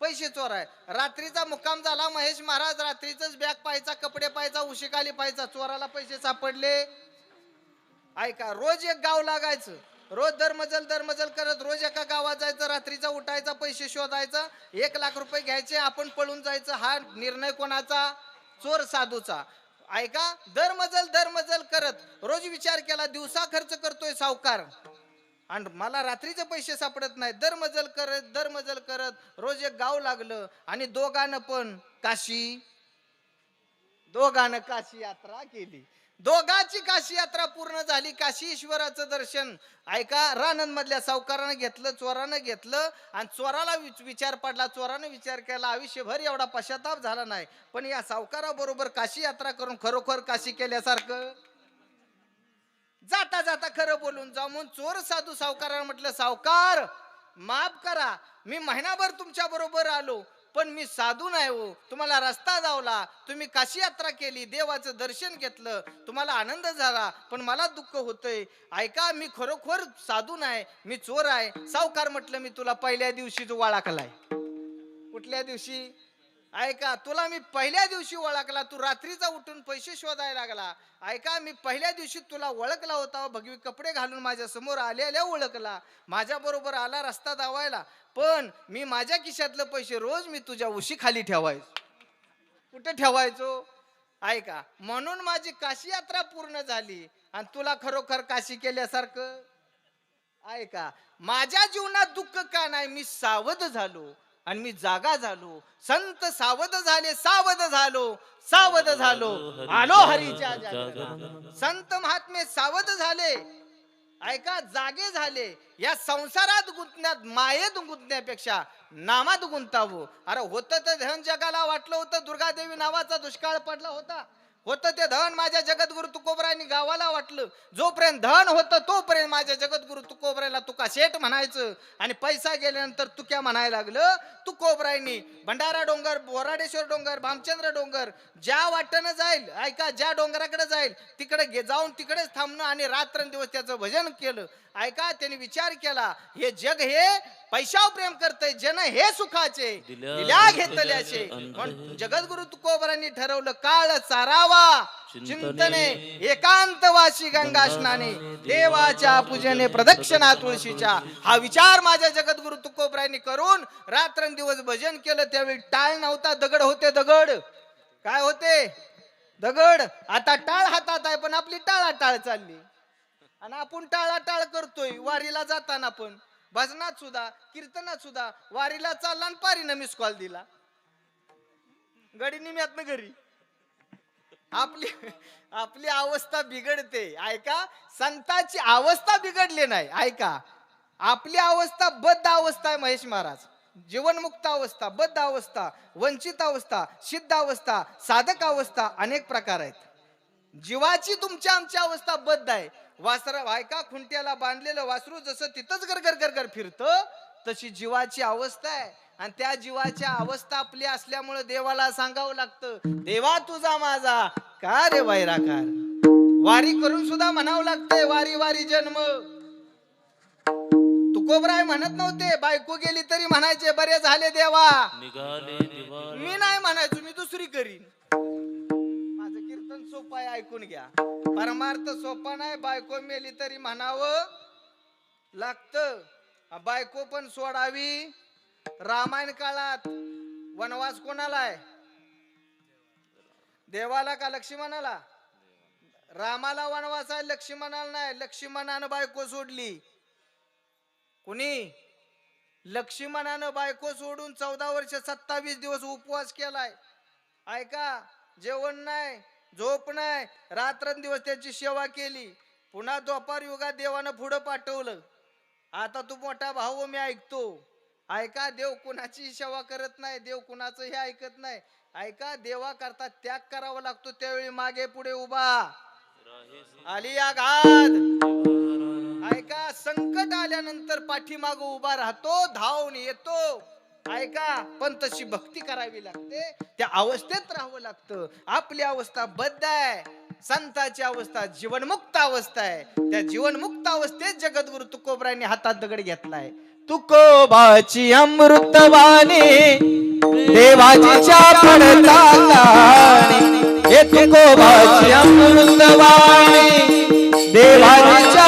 पैसे चोर आहे. रात्रीचा मुक्काम झाला. महेश महाराज रात्रीच बॅग पाहायचा, कपडे पाहायचा, उशिकाली पाहायचा. चोराला पैसे सापडले. ऐका, रोज एक गाव लागायचं. रोज दरमजल करत रोज एका गावात जायचं. रात्रीचा उठायचा, पैसे शोधायचा, 1,00,000 रुपये घ्यायचे, आपण पळून जायचं. हा निर्णय कोणाचा? चोर साधूचा. ऐका, दरमजल करत रोज विचार केला, दिवसा खर्च करतोय सावकार आणि मला रात्रीचे पैसे सापडत नाही. दरमजल करत रोज एक गाव लागलं आणि दोघांना काशी यात्रा केली. दोघांची काशी यात्रा पूर्ण झाली. काशी ईश्वराचं दर्शन ऐका रानन मधल्या सावकारानं घेतलं, चोरानं घेतलं. आणि चोराला विचार पडला. चोरानं विचार केला, आयुष्यभर एवढा पश्चाताप झाला नाही, पण या सावकाराबरोबर काशी यात्रा करून खरोखर काशी केल्यासारखं. जाता जाता खरं बोलून जा म्हणून चोर साधू सावकारानं म्हटलं, सावकार माफ करा, मी महिनाभर तुमच्या बरोबर आलो, पण मी साधू नाही हो. तुम्हाला रस्ता दावला, तुम्ही काशी यात्रा केली, देवाचं दर्शन घेतलं, तुम्हाला आनंद झाला, पण मला दुःख होतंय. ऐका, मी खरोखर साधू नाही, मी चोर आहे. सावकार म्हटलं, मी तुला पहिल्या दिवशीच ओळखलाय. कुठल्या दिवशी? ऐका, तुला मी पहिल्या दिवशी ओळखला. तू रात्रीचा उठून पैसे शोधायला लागला. ऐका, मी पहिल्या दिवशी तुला ओळखला होता. भगवी कपडे घालून माझ्या समोर आल्या ओळखला. माझ्या बरोबर आला रस्ता दावायला, पण मी माझ्या खिशातले पैसे रोज मी तुझ्या उशी खाली ठेवायचो. कुठे ठेवायचो? ऐका, म्हणून माझी काशी यात्रा पूर्ण झाली आणि तुला खरोखर काशी केल्यासारखं. ऐका, माझ्या जीवनात दुःख का नाही? मी सावध झालो आणि मी जागा झालो. संत सावध झाले, सावध झालो, आलो हरीच्या जागी. संत महात्मे सावध झाले, ऐका, जागे झाले. या संसारात गुंतण्यात, मायेत गुंतण्यापेक्षा नामात गुंतावं. अरे होतं तर धन जगाला वाटलं होतं, दुर्गादेवी नावाचा दुष्काळ पडला होता, होतं ते धन माझ्या जगद्गुरु तुकोबरायांनी गावाला वाटलं. जोपर्यंत धन होतं तोपर्यंत माझ्या जगद्गुरु तुकोबरायला तुका शेठ म्हणायचं आणि पैसा गेल्यानंतर तुक्या म्हणायला लागलं. तुकोबरायांनी भंडारा डोंगर, बोराडेश्वर डोंगर, भामचंद्र डोंगर ज्या वाटेनं जाईल, ऐका, ज्या डोंगराकडे जाईल तिकडे जाऊन तिकडेच थांबणं आणि रात्रंदिवस त्याचं भजन केलं. ऐका, त्यांनी विचार केला, हे जग हे पैशावर प्रेम करतय, जन हे सुखाचे दिल्या घेतल्याचे. म्हणून जगद्गुरु तुकोबरांनी ठरवलं, काळ चारावा चिंतने एकांतवासी गंगा स्नाने, देवाच्या पूजने प्रदक्षिणा तुळशीच्या. हा विचार माझ्या जगद्गुरु तुकोबरांनी करून रात्रंदिवस भजन केलं. त्यावेळी टाळ नव्हता, दगड होते. दगड काय होते? दगड. आता टाळ हातात आहे, पण आपली टाळाटाळ चालली आणि आपण टाळाटाळ करतोय. वारीला जाताना पण, भजनात सुद्धा, कीर्तनात सुद्धा, वारीला चालला आणि पारीनं मिस कॉल दिला, गडी निम्यातनं घरी. आपली आपली अवस्था बिघडते. ऐका, संतांची अवस्था बिघडली नाही. ऐका, आपली अवस्था बद्ध अवस्था आहे. महेश महाराज, जीवनमुक्त अवस्था, बद्ध अवस्था, वंचित अवस्था, सिद्ध अवस्था, साधक अवस्था, अनेक प्रकार आहेत. जीवाची तुमच्या आमची अवस्था बद्ध आहे. वासरा, ऐका, खुंट्याला बांधलेलं वासरू जसं तिथंच गरगर गरगर फिरतं, तशी जीवाची अवस्था आहे. आणि त्या जीवाच्या अवस्था आपली असल्यामुळे देवाला सांगावं लागतं, देवा तुझा माझा का रे वैराकार. वारी करून सुद्धा म्हणावं लागतंय, वारी वारी जन्म. तुकोबराय म्हणत नव्हते, बायको गेली तरी म्हणायचे, बरे झाले देवा. मी नाही म्हणायचो, मी दुसरी करीन. माझं कीर्तन सोपं आहे, ऐकून घ्या. परमार्थ सोपा नाही. बायको मेली तरी म्हणावं लागतं. बायको पण सोडावी. रामायण काळात वनवास कोणाला आहे? देवाला का लक्ष्मणाला? रामाला वनवास आहे, लक्ष्मणाला नाही. लक्ष्मणानं बायको सोडली. कुणी? लक्ष्मणानं बायको सोडून 14 वर्ष 27 दिवस उपवास केलाय. ऐका, जेवण नाही, झोप नाही, रात्रंदिवस त्याची सेवा केली. पुन्हा द्वापार युगात देवानं पुढं पाठवलं. आता तू मोठा भाऊ, मी ऐकतो. ऐका, देव कुणाची सेवा करत नाही, देव कुणाचं हे ऐकत नाही. ऐका, देवा करता त्याग करावा लागतो. त्यावेळी मागे पुढे उभा आली आघात. ऐका, संकट आल्यानंतर पाठीमाग उभा राहतो, धावून येतो. ऐका, पण तशी भक्ती करावी लागते, त्या अवस्थेत राहावं लागतं. आपली अवस्था बद्ध आहे. संताची अवस्था जीवनमुक्त अवस्था आहे. त्या जीवनमुक्त अवस्थेत जगद्गुरु तुकोबरायांनी हातात दगड घेतलाय. तुकोबाची अमृतवाणी देवाजीच्या पडता काणी, हे तुकोबाची अमृतवाणी देवाजीच्या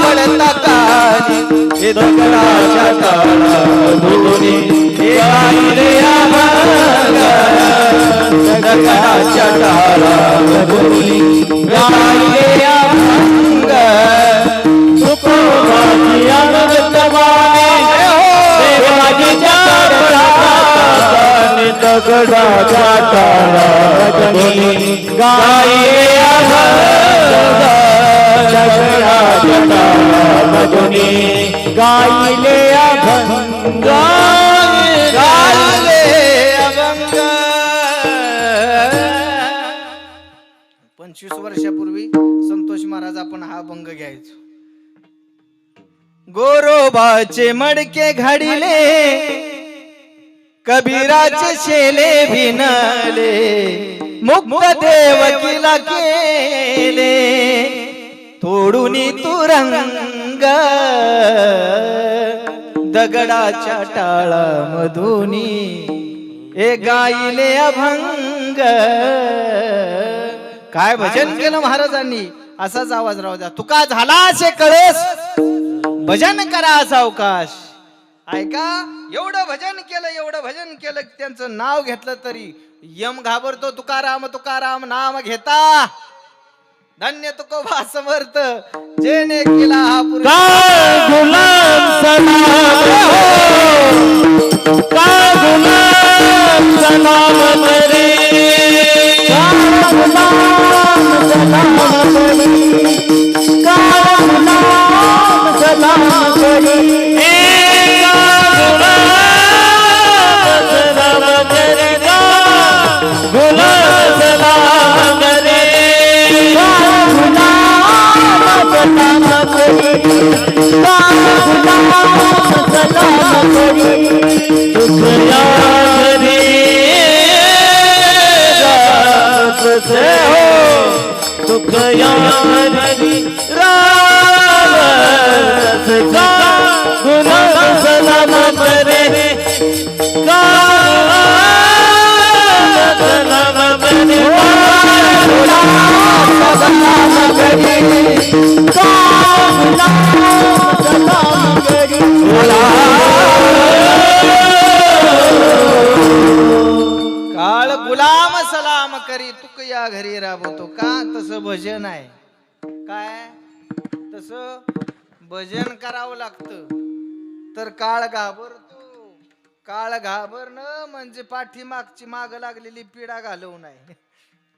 पडता काणी, हे दगडाच्या टाळामधुनी गायले अभंग, दगडाच्या टाळामधुनी गायले अभंग. तुकोबाची अमृतवाणी देवाजीच्या पडता काणी, दगडाच्या टाळामधुनी गायले अभंग, दगडाच्या टाळामधुनी गायले अभंग, गायले अभंग. 25 वर्षापूर्वी संतोष महाराज आपण हा अभंग घ्यायचो. गोरोबाचे मडके घाडिले, कबीराचे शेले भिनले, मुक्त देवकीला केले तोडून तुरंग, दगडाच्या टाळामधुनी हे गायले अभंग. काय भजन केलं महाराजांनी. असाच आवाज राहू द्या. तुका झाला असे कळस, भजन करा सावकाश. ऐका, एवढं भजन केलं, एवढं भजन केलं, त्यांचं नाव घेतलं तरी यम घाबरतो. तुकाराम तुकाराम नाम घेता, धन्य तुकोबा समर्थ, जेने केला हा गुलाम सलाम हो, का गुलाम सलाम करे, का गुलाम सलाम करे, का गुलाम सलाम करे, गुलाम सलाम करे. सलाम करी का गुलाम सलाम करी दुख या घरी राम से हो दुख या घरी राम से का गुलाम सलाम करे का सलाम करे सलाम करी का सलाम करी काळ गुलाम सलाम करी तुक या घरी राबवतो का तसं भजन आहे काय तसं भजन करावं लागतं तर काळ घाबरतो काळ घाबरणं म्हणजे पाठीमागची माग लागलेली पिढा घालवू नये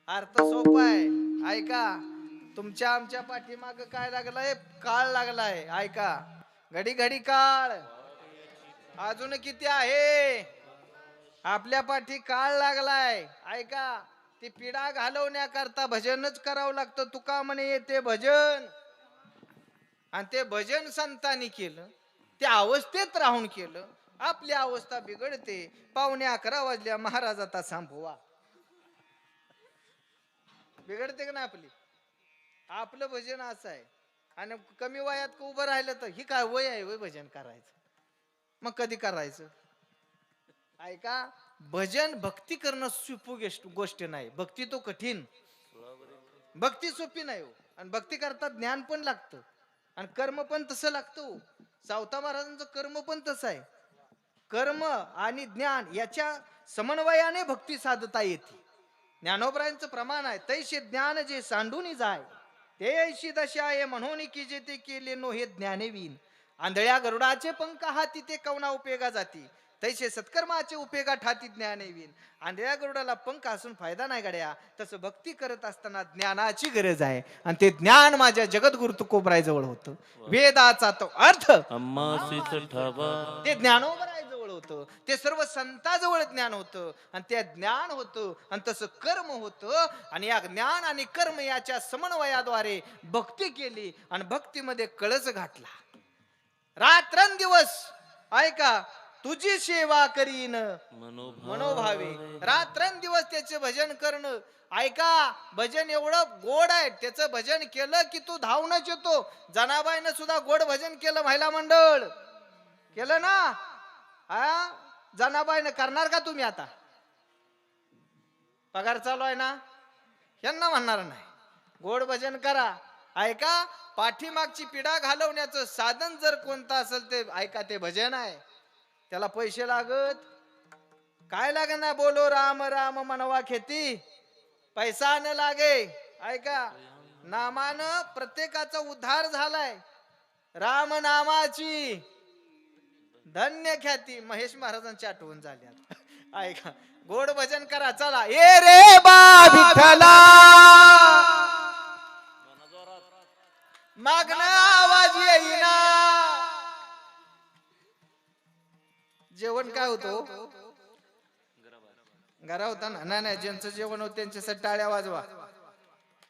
अर्थ सोपा आहे ऐका तुमच्या आमच्या पाठीमाग काय लागलाय काळ लागलाय ऐका घडी घडी काळ अजून किती आहे आपल्या पाठी काळ लागलाय ऐका ती पिढा घालवण्याकरता भजनच करावं लागतं तुका म्हणे येते भजन आणि ते भजन संतांनी केलं त्या अवस्थेत राहून केलं आपली अवस्था बिघडते 11:15 वाजल्या महाराज आता संपवा बिघडते का ना आपली आपलं भजन असं आहे आणि कमी वयात उभं राहिलं तर ही काय वय आहे वय भजन करायचं मग कधी करायचं ऐका भजन भक्ती करणं सोपी गोष्ट नाही भक्ती तो कठीण भक्ती सोपी नाही हो आणि भक्ती करता ज्ञान पण लागतं आणि कर्म पण तसं लागतं सावता महाराजांचं कर्म पण तसं आहे कर्म आणि ज्ञान याच्या समन्वयाने भक्ती साधता येते ज्ञानोबरायांचं प्रमाण आहे तैसे ज्ञान जे सांडून जाय ते ऐशी दशा आहे म्हणून की जे ते केले नो हे ज्ञानेवीन आंधळ्या गरुडाचे पंख हाती ते कवना उपयोगा जाती तैसे सत्कर्माचे उपयोगा ठाती ज्ञानेवीन आंधळ्या गरुडाला पंख असून फायदा नाही गड्या तसं भक्ती करत असताना ज्ञानाची गरज आहे आणि ते ज्ञान माझ्या जगद्गुरु तुकोबरायजवळ होतं वेदाचा तो अर्थ ते ज्ञानोबरायजवळ होतं ते सर्व संतांजवळ ज्ञान होतं आणि ते ज्ञान होतं आणि तसं कर्म होतं आणि या ज्ञान आणि कर्म याच्या समन्वयाद्वारे भक्ती केली आणि भक्तीमध्ये कळस घातला रात्रंदिवस ऐका तुझी सेवा करीन मनोभावे रात्रंदिवस त्याचे भजन करणं ऐका भजन एवढं गोड आहे त्याचं भजन केलं की तू धावूनच येतो जनाबाईनं सुद्धा गोड भजन केलं महिला मंडळ केलं ना हा जनाबाईनं करणार का तुम्ही आता पगार चालू आहे ना यांना म्हणणार नाही गोड भजन करा ऐका पाठीमागची पिढा घालवण्याचं साधन जर कोणतं असेल ते ऐका ते भजन आहे त्याला पैसे लागत काय लागत ना बोलो राम राम मनवा खेती पैसा न लागे ऐका नामानं प्रत्येकाचा उद्धार झालाय राम नामाची धन्य ख्याती महेश महाराजांची आठवण झाली आता ऐका गोड भजन करा चला ए रे बा विठ्ठला मागणं आवाज येईना जेवण काय होतो घरा होता ना नाही नाही ज्यांचं जेवण होतं त्यांच्यासाठी टाळ्या वाजवा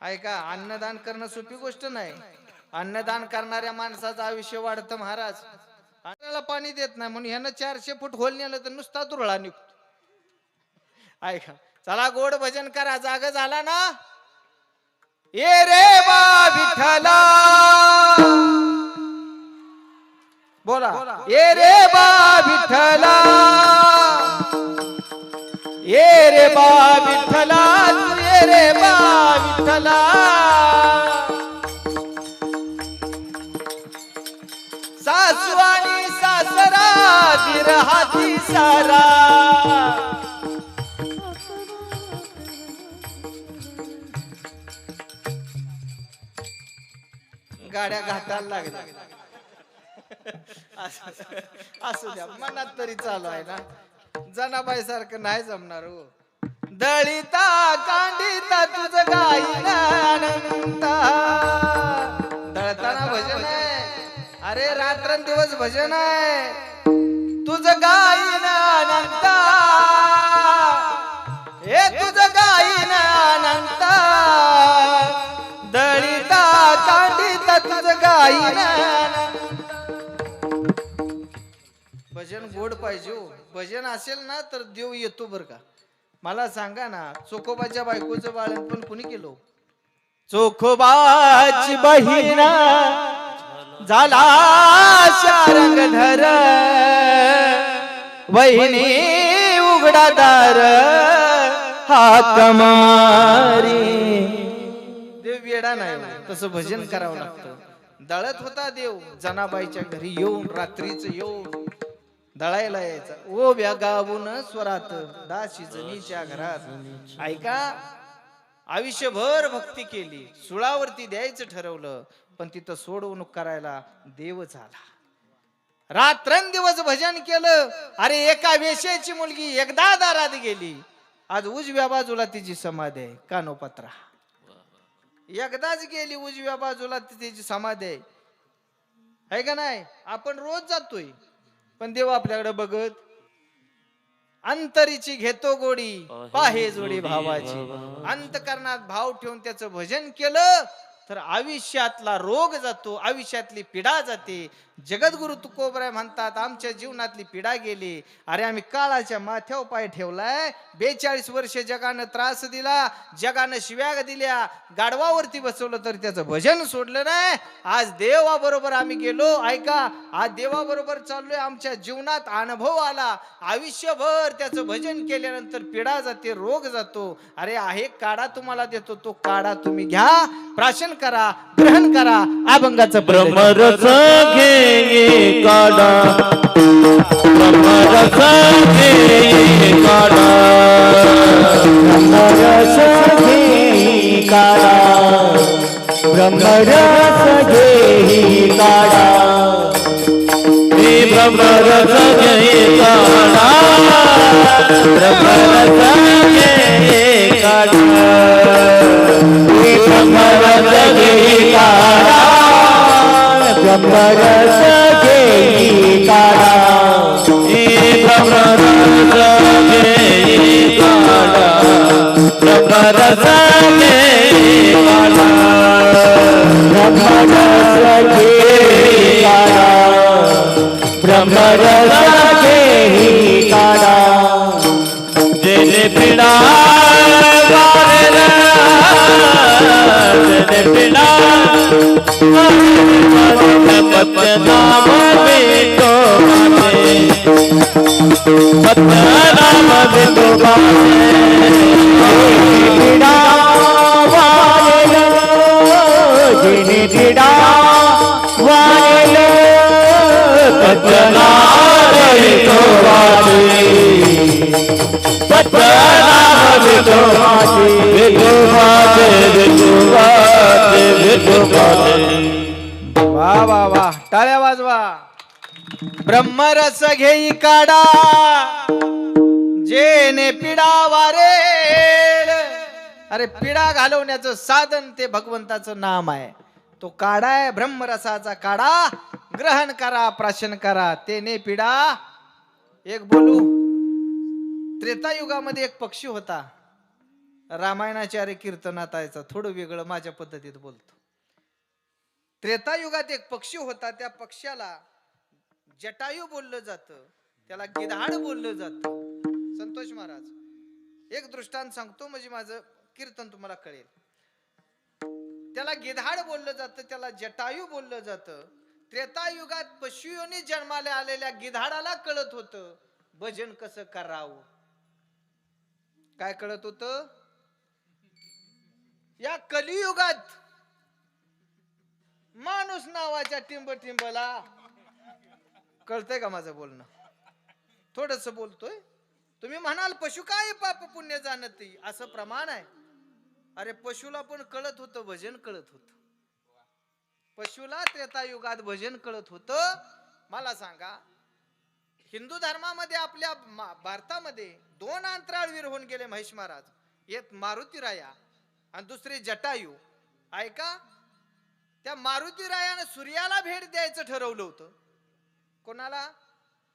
ऐका अन्नदान करणं सोपी गोष्ट नाही अन्नदान करणाऱ्या माणसाचं आयुष्य वाढतं महाराज अन्नाला पाणी देत नाही म्हणून ह्यानं 400 फूट होल नेलं तर नुसता दुरळा निघतो ऐका चला गोड भजन करा जाग झाला ना ये रे बा विठ्ठला बोला ये रे बा विठ्ठला ये रे बा विठ्ठला ये रे बा विठ्ठला सासू आणि सासरा दिरहाती सारा गाड्या घाटाला लागल्या असू द्या मनात तरी चालू आहे ना जनाबाई सारखं नाही जमणार हो दळिता कांडिता तुझं गाईन अनंता दळताना भजन आहे अरे रात्रंदिवस भजन आहे तुझं गाईन अनंता हे तुझं गाईन अनंता दळिता कांडिता तुझं आईना भजन गोड पाहिजे हो. भजन असेल ना तर देव येतो बर का. मला सांगा ना, चोखोबाच्या बायकोचं बाळणपण कुणी केलं? चोखोबाची बहिणा झाला शारंगधर, वहिनी उघडा दार हाक मारी. देव वेडा नाही हो. तसं भजन करावं लागतं. दळत होता देव जनाबाईच्या घरी येऊन, रात्रीच येऊन दळायला यायचा. ओ गाऊन स्वरात दाशी जनीच्या घरात. ऐका, आयुष्यभर भक्ती केली, सुळावरती द्यायचं ठरवलं, पण तिथं सोडवणूक करायला देवच आला. रात्रंदिवस भजन केलं. अरे एका वेश्याची मुलगी एकदा दारात गेली. आज उजव्या बाजूला तिची समाधी आहे. कानोपत्रा एकदाच गेली, उजव्या बाजूला तिची समाधी आहे. है का नाही? आपण रोज जातोय, पण देव आपल्याकडे बघत. अंतरीची घेतो गोडी पाहे जोडी भावाची. अंतकरणात भाव ठेवून त्याचं भजन केलं तर आयुष्यातला रोग जातो, आयुष्यातली पीडा जाते. जगद्गुरु तुकोबराय म्हणतात, आमच्या जीवनातली पीडा गेली. अरे आम्ही काळाच्या माथ्यावर पाय ठेवलाय. 42 वर्ष जगानं त्रास दिला, जगानं शिव्या दिल्या, गाढवावरती बसवलं तर त्याचं भजन सोडलं नाही. आज देवाबरोबर आम्ही गेलो. ऐका, आज देवाबरोबर चाललोय. आमच्या जीवनात अनुभव आला. आयुष्यभर त्याचं भजन केल्यानंतर पीडा जाते, रोग जातो. अरे आहे काढा तुम्हाला देतो, तो काढा तुम्ही घ्या, प्राशन करा, ग्रहण करा. अभंगाचं ब्रह्मरस घे काढा, ब्रह्मरस घे काढा, ब्रह्मरस घे काढा, ब्रह्मरस घे काढा, हे ब्रह्मरस घे काढा, ब्रह्मरस घे काढा, हे ब्रह्मरस घे काढा, ब्रह्मरस घे काढा, हे ब्रह्मरस घे काढा, ब्रह्मरस घे काढा, ब्रह्मरस घे काढा, ब्रह्मरस घे काढा. जेने पिडा पिडा नाम बेटो नाम बेटो पिडा जिने पिडा वायल पतना बेटो वा वा वा, टाळ्या वाजवा. ब्रह्मरस घेई काढा, जेने पिडा वारेल. अरे पिडा घालवण्याचं साधन ते भगवंताचं नाम आहे. तो काढा आहे, ब्रह्मरसाचा काढा. ग्रहण करा, प्राशन करा, तेने पिडा. एक बोलू, त्रेतायुगामध्ये एक पक्षी होता. रामायणाचार्य कीर्तनात यायचा. थोडं वेगळं माझ्या पद्धतीत बोलतो. त्रेतायुगात एक पक्षी होता. त्या पक्ष्याला जटायू बोललं जातं, त्याला गिधाड बोललं जातं. संतोष महाराज एक दृष्टांत सांगतो, म्हणजे माझं कीर्तन तुम्हाला कळेल. त्याला गिधाड बोललं जातं, त्याला जटायू बोललं जातं. त्रेतायुगात पशुयोनी जन्माला आलेल्या गिधाडाला कळत होतं भजन कसं करावं. काय कळत होतं? या कलियुगात माणूस नावाच्या टिंबला कळतंय का माझं बोलणं? थोडस बोलतोय. तुम्ही म्हणाल पशु काय पाप पुण्य जाणत असं प्रमाण आहे. अरे पशुला पण कळत होतं भजन, कळत होतं. पशुला त्रेतायुगात भजन कळत होतं. मला सांगा, हिंदू धर्मामध्ये आपल्या भारतामध्ये 2 अंतराळवीर होऊन गेले महेश महाराज. एक मारुती राया आणि दुसरे जटायू. ऐका, त्या मारुती रायाने सूर्याला भेट द्यायचं ठरवलं होतं. कोणाला?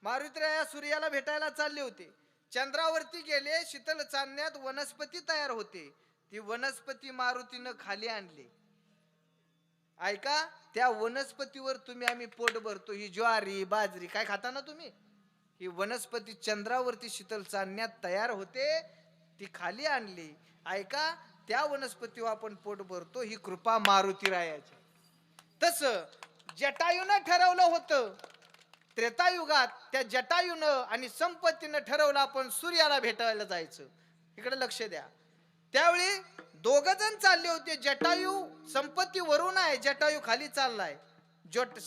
मारुती राया सूर्याला भेटायला चालले होते. चंद्रावरती गेले. शीतल चांदण्यात वनस्पती तयार होते. ती वनस्पती मारुतीनं खाली आणली ऐका, त्या वनस्पतीवर आम्ही पोट भरतो. ही ज्वारी बाजरी काय खाता ना तुम्ही? ही वनस्पती चंद्रावरती शीतल चालण्यात तयार होते, ती खाली आणली. ऐका, त्या वनस्पतीवर आपण पोट भरतो. ही कृपा मारुतीरायाची. तस जटायूनं ठरवलं होतं त्रेतायुगात, त्या जटायूनं आणि संपत्तीनं ठरवलं आपण सूर्याला भेटायला जायचं. इकडे लक्ष द्या. त्यावेळी दोघ जण चालले होते. जटायू संपत्ती वरून आहे, जटायू खाली चाललाय.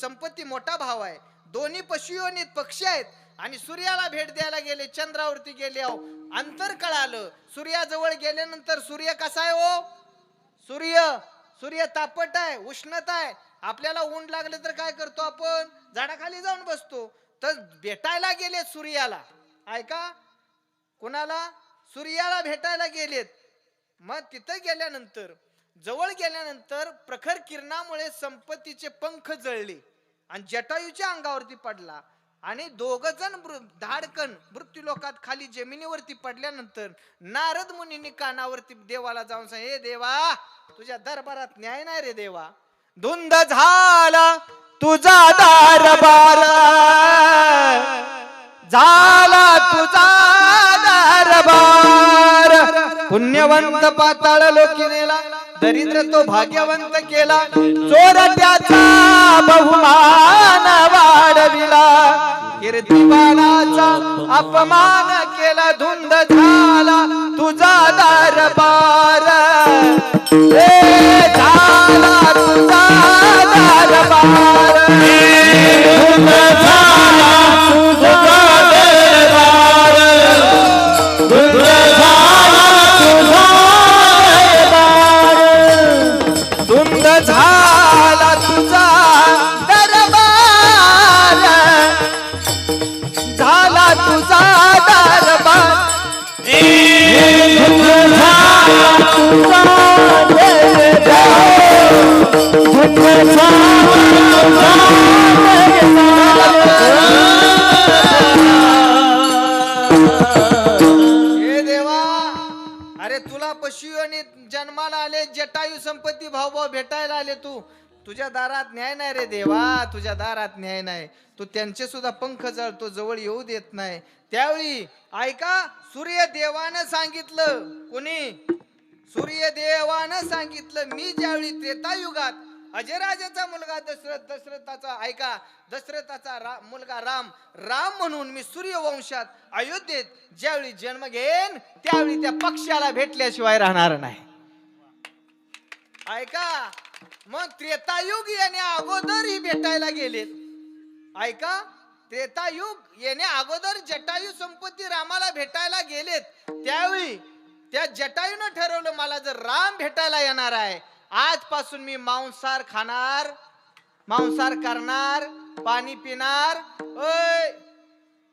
संपत्ती मोठा भाव आहे. दोन्ही पशुयोनीत पक्षी आहेत आणि सूर्याला भेट द्यायला गेले. चंद्रावरती गेले. अंतर कळालं. सूर्याजवळ गेल्यानंतर सूर्य कसा आहे हो? सूर्य तापट आहे, उष्णता आहे. आपल्याला ऊन लागले तर काय करतो आपण? झाडाखाली जाऊन बसतो. तर भेटायला गेले सूर्याला. ऐका, कुणाला? सूर्याला भेटायला गेलेत. मग तिथं गेल्यानंतर, जवळ गेल्यानंतर प्रखर किरणामुळे संपत्तीचे पंख जळले आणि जटायूच्या अंगावरती पडला आणि दोघ जण धाडकन मृत्यू लोकात खाली जमिनीवरती पडल्यानंतर नारद मुनींनी कानावरती देवाला जाऊन सांग, हे देवा, तुझ्या दरबारात न्याय नाही रे देवा. धुंद झाला तुझा दरबार, झाला तुझा दरबार. पुण्यवंत पाताळ लोकी नेला, दरिद्र तो भाग्यवंत केला. चोरट्याचा बहुमान वाढविला, कीर्तिवानाचा अपमान केला. धुंद झाला तुझा दरबार, झाला तुझा दरबार. धुंद झाला तुझा दरबार, धुंद झाला तुझा दरबार, धुंद झाला तुझा दरबार, झाला तुझा दरबार. धुंद झाला तुझा हे देवा, अरे तुला पशुयोनीत जन्माला आले, जटायू संपत्ती भाऊ भेटायला आले. तुझ्या दारात न्याय नाही रे देवा, तुझ्या दारात न्याय नाही. तू त्यांचे सुद्धा पंख जळतो, जवळ येऊ देत नाही. त्यावेळी ऐका, सूर्यदेवानं सांगितलं. कोणी? सूर्यदेवानं सांगितलं, मी ज्यावेळी त्रेतायुगात अजराजाचा मुलगा दशरथाचा ऐका, दशरथाचा मुलगा राम म्हणून मी सूर्यवंशात अयोध्येत ज्यावेळी जन्म घेईन, त्यावेळी त्या पक्षाला भेटल्याशिवाय राहणार नाही. ऐका, मग त्रेतायुग येण्या अगोदर ही भेटायला गेलेत. ऐका, त्रेतायुग येण्या अगोदर जटायू संपत्ती रामाला भेटायला गेलेत. त्यावेळी त्या जटायूनं ठरवलं, मला जर राम भेटायला येणार आहे, आजपासून मी मांसाहार खाणार, मांसाहार करणार, पाणी पिणार.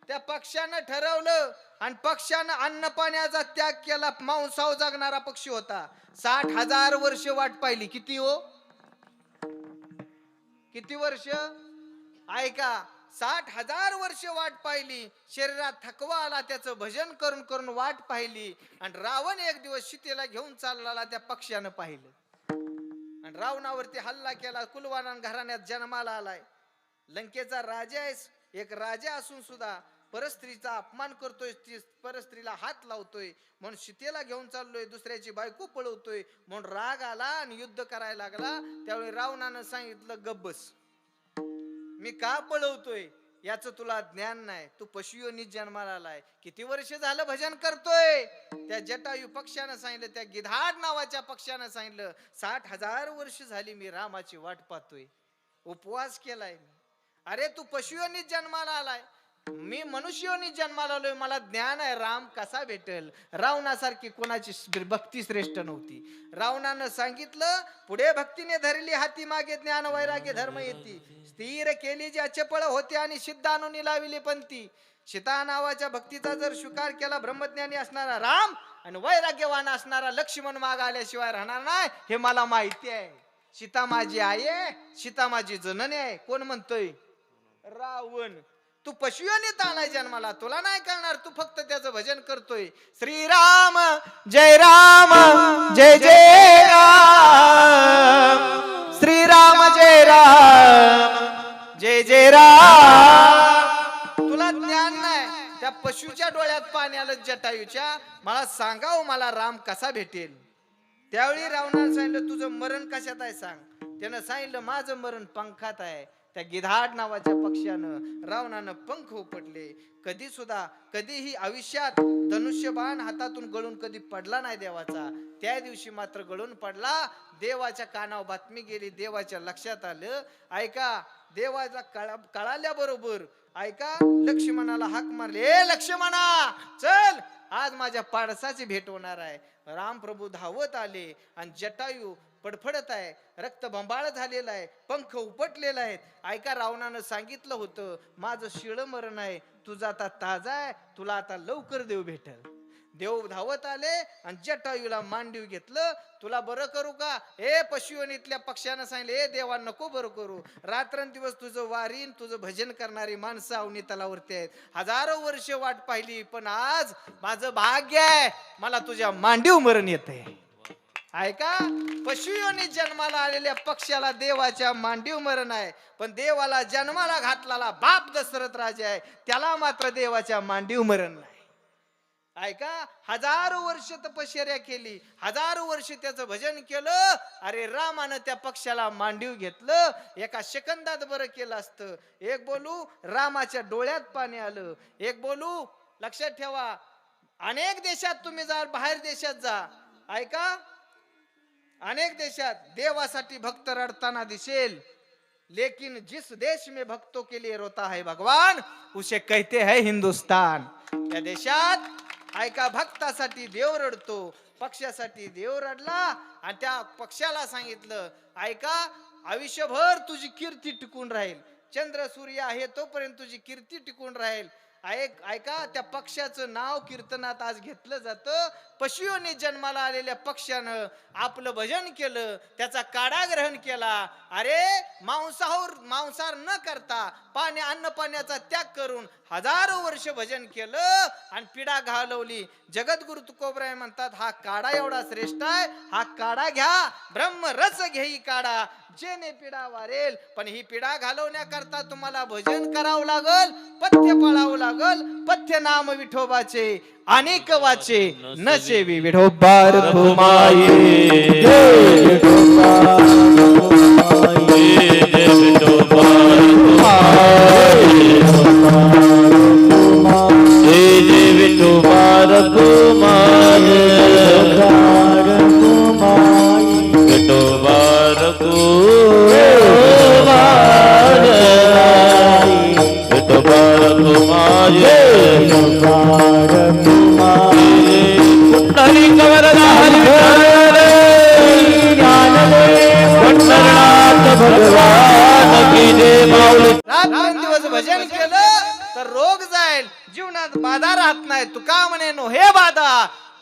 त्या पक्षानं ठरवलं आणि पक्षानं अन्न पाण्याचा त्याग केला. मांसावर जगणारा पक्षी होता. 60,000 वर्ष वाट पाहिली. किती हो? किती वर्ष? ऐका, 60,000 वर्ष वाट पाहिली. शरीरात थकवा आला, त्याचं भजन करून करून वाट पाहिली. आणि रावण एक दिवस सीतेला घेऊन चालला, त्या पक्षानं पाहिलं आणि रावणावरती हल्ला केला. कुलवानान घराण्यात जन्माला आलाय. लंकेचा राजा आहे. एक राजा असून सुद्धा परस्त्रीचा अपमान करतोय, परस्त्रीला हात लावतोय, म्हणून सीतेला घेऊन चाललोय, दुसऱ्याची बायको पळवतोय म्हणून राग आला आणि युद्ध करायला लागला. त्यावेळी रावणानं सांगितलं, गब्बस, मी का पळवतोय याचं तुला ज्ञान नाही. तू पशुयोनीत जन्माला आलाय. किती वर्ष झालं भजन करतोय? त्या जटायू पक्षानं सांगितलं, त्या गिधाड नावाच्या पक्षानं सांगितलं, 60,000 वर्ष झाली मी रामाची वाट पाहतोय, उपवास केलाय. अरे तू पशुयोनीत जन्माला आलाय, मी मनुष्योनीत जन्माला आलोय, मला ज्ञान आहे. राम कसा भेटेल? रावणासारखी कोणाची भक्ती श्रेष्ठ नव्हती. रावणानं सांगितलं, पुढे भक्तीने धरली हाती, मागे ज्ञान वैराग्य धर्म येती. स्थिर केली जी अचपळ होते आणि सिद्धानुनी लाविली पंथी. सीता नावाच्या भक्तीचा जर स्वीकार केला, ब्रह्मज्ञानी असणारा राम आणि वैराग्यवान असणारा लक्ष्मण माग आल्याशिवाय राहणार नाही, हे मला माहिती आहे. सीता माझी आई आहे, सीता माझी जननी आहे. कोण म्हणतोय? रावण. तू पशुयोनीत आलाय जन्माला, तुला नाही कळणार. तू फक्त त्याचं भजन करतोय. श्रीराम जय राम, जय जय राम. श्रीराम पशुच्या डोळ्यात पाणी आलं जटायूच्या. मला सांगाव मला राम कसा भेटेल. त्यावेळी रावणानं सांगितलं तुझं मरण कशात आहे सांग. त्यानं सांगितलं माझं मरण पंखात आहे. त्या गिधाड नावाच्या पक्ष्यानं रावणानं पंख उपटले. कधीही आयुष्यात धनुष्यबाण हातातून गळून कधी पडला नाही देवाचा. त्या दिवशी मात्र गळून पडला. देवाच्या कानावर बातमी गेली. देवाच्या लक्षात आलं. ऐका, देवाला कळाल्याबरोबर ऐका लक्ष्मणाला हाक मारली. ए लक्ष्मणा चल, आज माझ्या पाडसाची भेट होणार आहे. रामप्रभू धावत आले आणि जटायू फडफडत आहे, रक्त बंबाळ झालेलं आहे, पंख उपटलेला आहेत. ऐका, रावणानं सांगितलं होतं माझं शिळ मरण आहे, तुझा आता ताजा आहे, तुला आता लवकर देव भेटेल. देव धावत आले आणि जटायूला मांडीव घेतलं. तुला बरं करू का. ए पशुवनीतल्या पक्ष्यानं सांगितले, ए देवा नको बरं करू. रात्रंदिवस तुझं वारीन तुझं भजन करणारी माणसं अवनी तलावरती आहेत. हजारो वर्ष वाट पाहिली, पण आज माझं भाग्य आहे, मला तुझ्या मांडीव मरण येतंय. ऐका, पशुयोनी जन्माला आलेल्या पक्षाला देवाच्या मांडीव मरण आहे, पण देवाला जन्माला घातलेला बाप दशरथ राजा आहे, त्याला मात्र देवाच्या मांडीव मरण नाही. ऐका, हजारो वर्ष तपश्चर्या केली, हजारो वर्ष त्याचं भजन केलं. अरे रामानं त्या पक्षाला मांडीव घेतलं. एका सेकंदात बरं केलं असतं. एक बोलू, रामाच्या डोळ्यात पाणी आलं. एक बोलू, लक्षात ठेवा, अनेक देशात तुम्ही जा, बाहेर देशात जा, ऐका, अनेक देशात देवासाठी भक्त रडताना दिसेल, लेकिन जिस देश में भक्तों के लिए रोता है भगवान उसे कहते हैं हिंदुस्तान. त्या देशात ऐका, भक्तासाठी देव रडतो, पक्षासाठी देव रडला. आणि त्या पक्षाला सांगितलं, ऐका, आयुष्यभर तुझी कीर्ती टिकून राहील, चंद्र सूर्य आहे तोपर्यंत तुझी कीर्ती टिकून राहील. ऐका, त्या पक्षाचं नाव कीर्तनात आज घेतलं जातं. पशुयोनी जन्माला आलेल्या पक्षानं आपलं भजन केलं, त्याचा काढा ग्रहण केला. अरे मांसाहार न करता अन्न पाण्याचा त्याग करून हजारो वर्ष भजन केलं आणि पिढा घालवली. जगद्गुरु तुकोबराय म्हणतात, हा काढा एवढा श्रेष्ठ आहे, हा काढा घ्या, ब्रह्मरस घेई काढा, जेने पिढा वारेल. पण ही पिढा घालवण्याकरता तुम्हाला भजन करावं लागल, पथ्य पाळावं लागल. पथ्य नाम विठोबाचे अनेक वाचे, नसेवी विठोबा रखुमाई. दिवस भजन केलं तर रोग जाईल, जीवनात बाधा राहत नाही. तुका म्हणे नो हे बाधा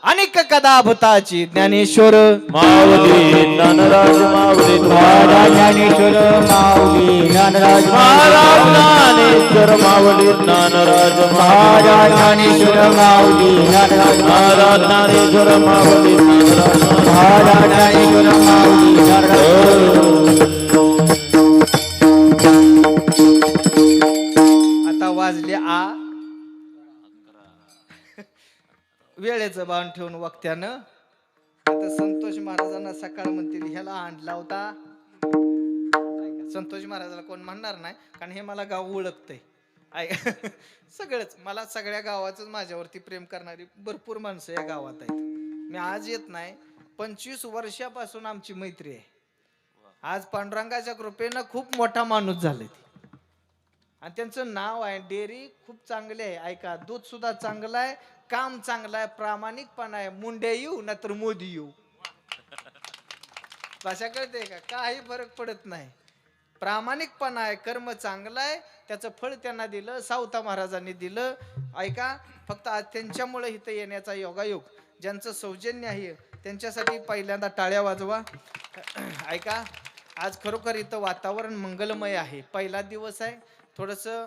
अनेक कदा भूताची. ज्ञानेश्वर माऊली ज्ञानराज माऊली ज्ञानेश्वर माऊली ज्ञानराज ज्ञानेश्वर माऊली ज्ञानराज महाराज ज्ञानेश्वर माऊली ज्ञानराज ज्ञानेश्वर माऊली महाराज ज्ञानेश्वर माऊली ज्ञानराज. आता वाजले वेळेचं बाण ठेवून वक्त्यानं. आता संतोष महाराजांना सकाळ म्हणतील ह्याला आणला होता. संतोष महाराजाला कोण म्हणणार नाही, कारण हे मला गाव ओळखतंय. सगळंच मला सगळ्या गावाचं माझ्यावरती प्रेम करणारी भरपूर माणसं या गावात आहेत. मी आज येत नाही, 25 वर्षापासून आमची मैत्री आहे. आज पांडुरंगाच्या कृपेनं खूप मोठा माणूस झाले आणि त्यांचं नाव आहे. डेअरी खूप चांगली आहे. ऐका, दूध सुद्धा चांगलं आहे, काम चांगलं आहे, प्रामाणिकपणा आहे. मुंडे येऊ ना तर मोदी येऊ, भाषा कळते का, काही फरक पडत नाही. प्रामाणिकपणा आहे, कर्म चांगलं आहे, त्याचं फळ त्यांना दिलं, सावता महाराजांनी दिलं. ऐका, फक्त आज त्यांच्यामुळे इथं येण्याचा योगायोग, ज्यांचं सौजन्य आहे त्यांच्यासाठी पहिल्यांदा टाळ्या वाजवा. ऐका, आज खरोखर इथं वातावरण मंगलमय आहे. पहिला दिवस आहे, थोडंसं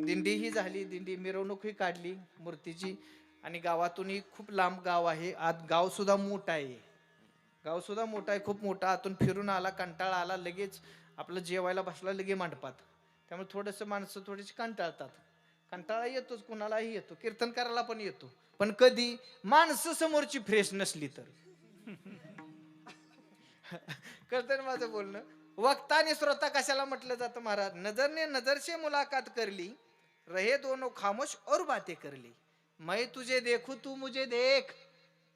दिंडीही झाली, दिंडी मिरवणूकही काढली मूर्तीची. आणि गावातूनही खूप लांब गाव आहे. आज गाव सुद्धा मोठं आहे, गाव सुद्धा मोठा आहे, खूप मोठा. आतून फिरून आला, कंटाळा आला, लगेच आपलं जेवायला बसला लगे मंडपात. त्यामुळे थोडंसं माणसं थोडीशी कंटाळतात. कंटाळा येतोच, कुणालाही येतो, कीर्तन करायला पण येतो, पण कधी माणसं समोरची फ्रेश नसली तर. कळतं ना माझं बोलणं. वक्ता आणि श्रोता कशाला म्हटलं जातं महाराज? नजर ने नजर से मुलाकात कर ली, रहे दोनों खामोश और बातें कर ली, मैं तुझे देखू तू मुझे देख,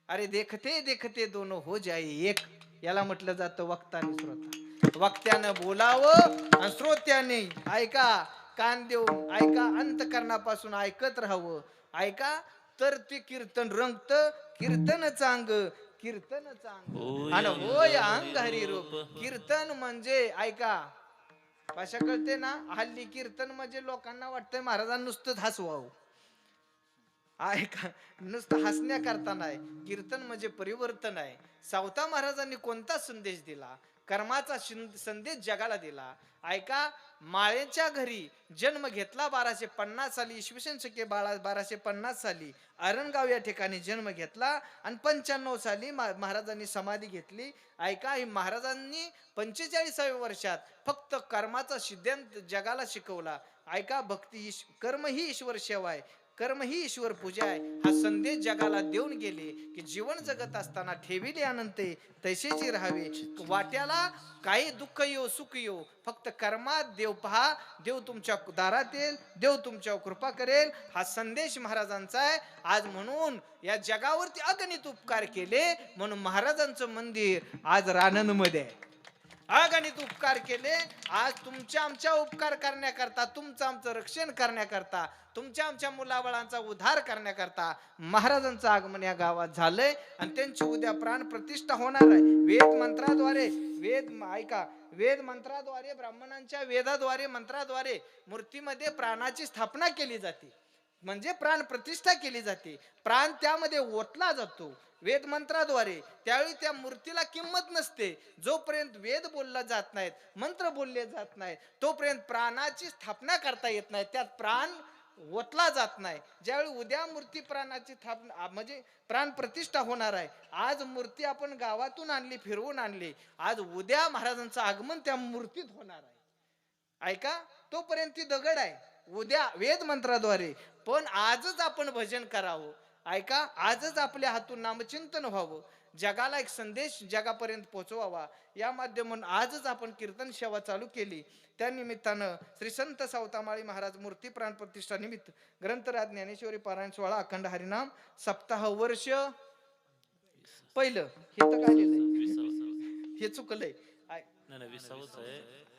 अरे देखते देखते दोनों हो जाए एक. याला म्हटलं जातं वक्ता आणि श्रोता. वक्त्यानं बोलावं आणि श्रोत्याने ऐका, कान देऊन ऐका, अंतकरणापासून ऐकत राहावं. ऐका तर ते कीर्तन रंगत, कीर्तन चांग, कीर्तन चांग आणि होय अंग हरी रूप. कीर्तन म्हणजे ऐका, भाषा कळते ना? हल्ली कीर्तन म्हणजे लोकांना वाटतंय महाराजांना नुसतंच हसवावं. ऐका, नुसतं हसण्याकरता नाही, कीर्तन म्हणजे परिवर्तन आहे. सावता महाराजांनी कोणता संदेश दिला? कर्माचा संदेश जगाला दिला. ऐका, माळेच्या घरी जन्म घेतला 1250 साली, इसवी सन शके 1250 साली अरणगाव या ठिकाणी जन्म घेतला आणि 95 साली महाराजांनी समाधी घेतली. ऐका, ही महाराजांनी 45व्या वर्षात फक्त कर्माचा सिद्धांत जगाला शिकवला. ऐका, भक्ती कर्म ही ईश्वर सेवा आहे, कर्म ही ईश्वर पूजा आहे, हा संदेश जगाला देऊन गेले की जीवन जगत असताना ठेविले अनंते तैसेची राहावे. वाट्याला काही दुःख येऊ सुख येऊ, फक्त कर्मात देव पहा, देव तुमच्या दारात येईल, देव तुमच्यावर कृपा करेल, हा संदेश महाराजांचा आहे. आज म्हणून या जगावरती अगणित उपकार केले, म्हणून महाराजांचं मंदिर आज रानंदमध्ये आहे. अगणित उपकार केले, आज तुमच्या आमच्या उपकार करण्याकरता, तुमचं आमचं रक्षण करण्याकरता, तुमच्या आमच्या मुलाबाळांचा उद्धार करण्याकरता महाराजांचं आगमन या गावात झालंय आणि त्यांची उद्या प्राण प्रतिष्ठा होणार आहे. वेद मंत्राद्वारे, ऐका, वेद मंत्राद्वारे, ब्राह्मणांच्या वेदाद्वारे मंत्राद्वारे मूर्तीमध्ये प्राणाची स्थापना केली जाते, म्हणजे प्राण प्रतिष्ठा केली जाते. प्राण त्यामध्ये ओतला जातो वेद मंत्राद्वारे. त्यावेळी त्या मूर्तीला किंमत नसते. जोपर्यंत वेद बोलला जात नाहीत, मंत्र बोलले जात नाहीत, तोपर्यंत प्राणाची स्थापना करता येत नाही, त्यात प्राण ओतला जात नाही. ज्यावेळी उद्या मूर्ती प्राणाची स्थापना म्हणजे प्राण प्रतिष्ठा होणार आहे. आज मूर्ती आपण गावातून आणली, फिरवून आणली, आज उद्या महाराजांचं आगमन त्या मूर्तीत होणार आहे. ऐका, तोपर्यंत ती दगड आहे, उद्या वेद मंत्राद्वारे. पण आजच आपण भजन करावं. ऐका, आजच आपल्या हातून नामचिंतन व्हावं, जगाला एक संदेश जगापर्यंत पोहोचवावा, या माध्यमातून आजच आपण कीर्तन सेवा चालू केली. त्या निमित्तानं श्री संत सावतामाळी महाराज मूर्ती प्राण प्रतिष्ठा निमित्त ग्रंथराज ज्ञानेश्वरी पारायण सोहळा अखंड हरिनाम सप्ताह वर्ष पहिलं. हे तर काय लिहिलंय, हे चुकलंय.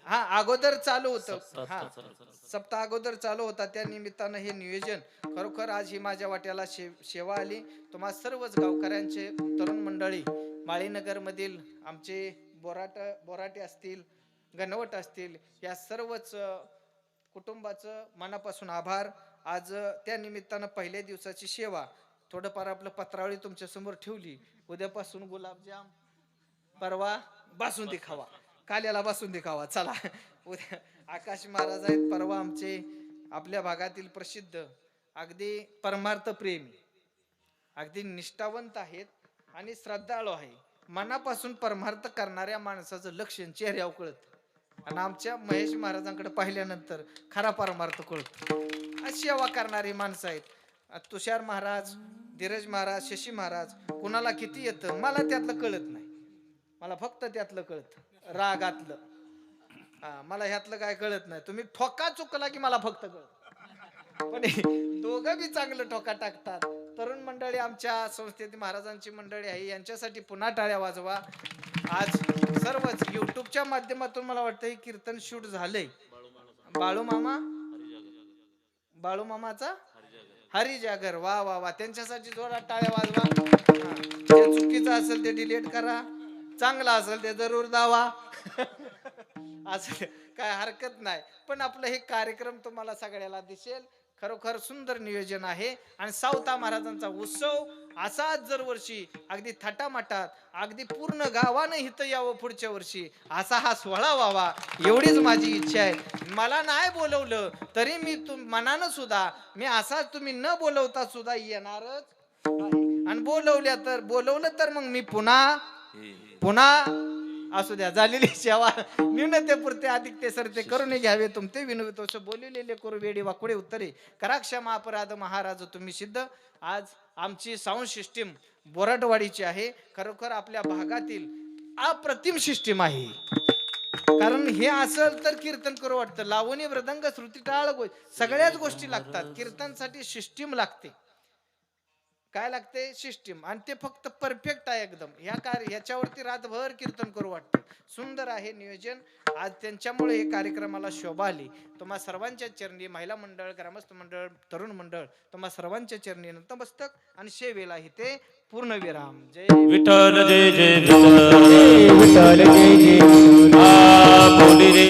हा, अगोदर चालू होतं, हा सप्ताह अगोदर चालू होता, त्या निमित्तानं हे नियोजन. खरोखर आज ही माझ्या वाट्याला सेवा आली. तुम्हा सर्वच गावकऱ्यांचे, तरुण मंडळी, माळीनगर मधील आमचे बोराटे असतील, गणवट असतील, या सर्वच कुटुंबाचं मनापासून आभार. आज त्या निमित्तानं पहिल्या दिवसाची सेवा, थोडंफार आपलं पत्रावळी तुमच्या समोर ठेवली. उद्यापासून गुलाबजाम, परवा बासुंदी खावा, काल्याला बासुंदी खावा. चला, उद्या आकाश महाराज आहेत, परवा आमचे आपल्या भागातील प्रसिद्ध अगदी परमार्थ प्रेमी, अगदी निष्ठावंत आहेत आणि श्रद्धाळू आहे. मनापासून परमार्थ करणाऱ्या माणसाचं लक्षण चेहऱ्यावर कळतं आणि आमच्या महेश महाराजांकडे पाहिल्यानंतर खरा परमार्थ कळतो. सेवा करणारी माणसं आहेत. तुषार महाराज, धीरज महाराज, शशी महाराज, कुणाला किती येतं मला त्यातलं कळत नाही, मला फक्त त्यातलं कळतं रागातलं. हा, मला ह्यातलं काय कळत नाही. तुम्ही ठोका चुकला की मला फक्त कळत, पण दोघं बी चांगलं ठोका टाकतात. तरुण मंडळी, आमच्या संस्थेतील महाराजांची मंडळी आहे, यांच्यासाठी पुन्हा टाळ्या वाजवा. आज सर्वच युट्यूबच्या माध्यमातून मला वाटतं हे कीर्तन शूट झालंय. बाळू मामाचा हरी जागर, वा वा वा, त्यांच्यासाठी जोरात टाळ्या वाजवा. जे चुकीचं असेल ते डिलीट करा, चांगला असेल ते जरूर दावा. असं काय हरकत नाही, पण आपलं हे कार्यक्रम तुम्हाला सगळ्याला दिसेल. खरोखर सुंदर नियोजन आहे आणि सावता महाराजांचा उत्सव असाच दरवर्षी अगदी थाटामाटात, अगदी पूर्ण गावानं इथं यावं पुढच्या वर्षी, असा हा सोहळा व्हावा, एवढीच माझी इच्छा आहे. मला नाही बोलवलं तरी मी मनानं सुद्धा मी असाच, तुम्ही न बोलवता सुद्धा येणारच, आणि बोलवलं तर मग मी पुन्हा असू द्या झालेली सेवा न्यूनतेपुरते अधिक ते सरते करून घ्यावे तुमते विनवितोष बोलिलेले करू वेडी वाकुडे उत्तरे करा क्षमा अपराध महाराज तुम्ही सिद्ध. आज आमची साऊंड सिस्टीम बोराटवाडीची आहे. खरोखर आपल्या भागातील अप्रतिम सिस्टीम आहे. कारण हे असेल तर कीर्तन करू वाटतं. लावणी मृदंग श्रुती टाळ सगळ्याच गोष्टी लागतात. कीर्तनसाठी सिस्टीम लागते. काय लागते? सिस्टीम. आणि ते फक्त परफेक्ट आहे एकदम. ह्याच्यावरती रातभर कीर्तन करू वाटतं. सुंदर आहे नियोजन. आज त्यांच्यामुळे हे कार्यक्रमाला शोभा आली. तुम्हा सर्वांच्या चरणी महिला मंडळ, ग्रामस्थ मंडळ, तरुण मंडळ तुम्हा सर्वांच्या चरणी नतमस्तक आणि सेवेला ते पूर्णविराम. जय विठ्ठल जय जय विठ्ठल विठ्ठल जय जय आ बोली रे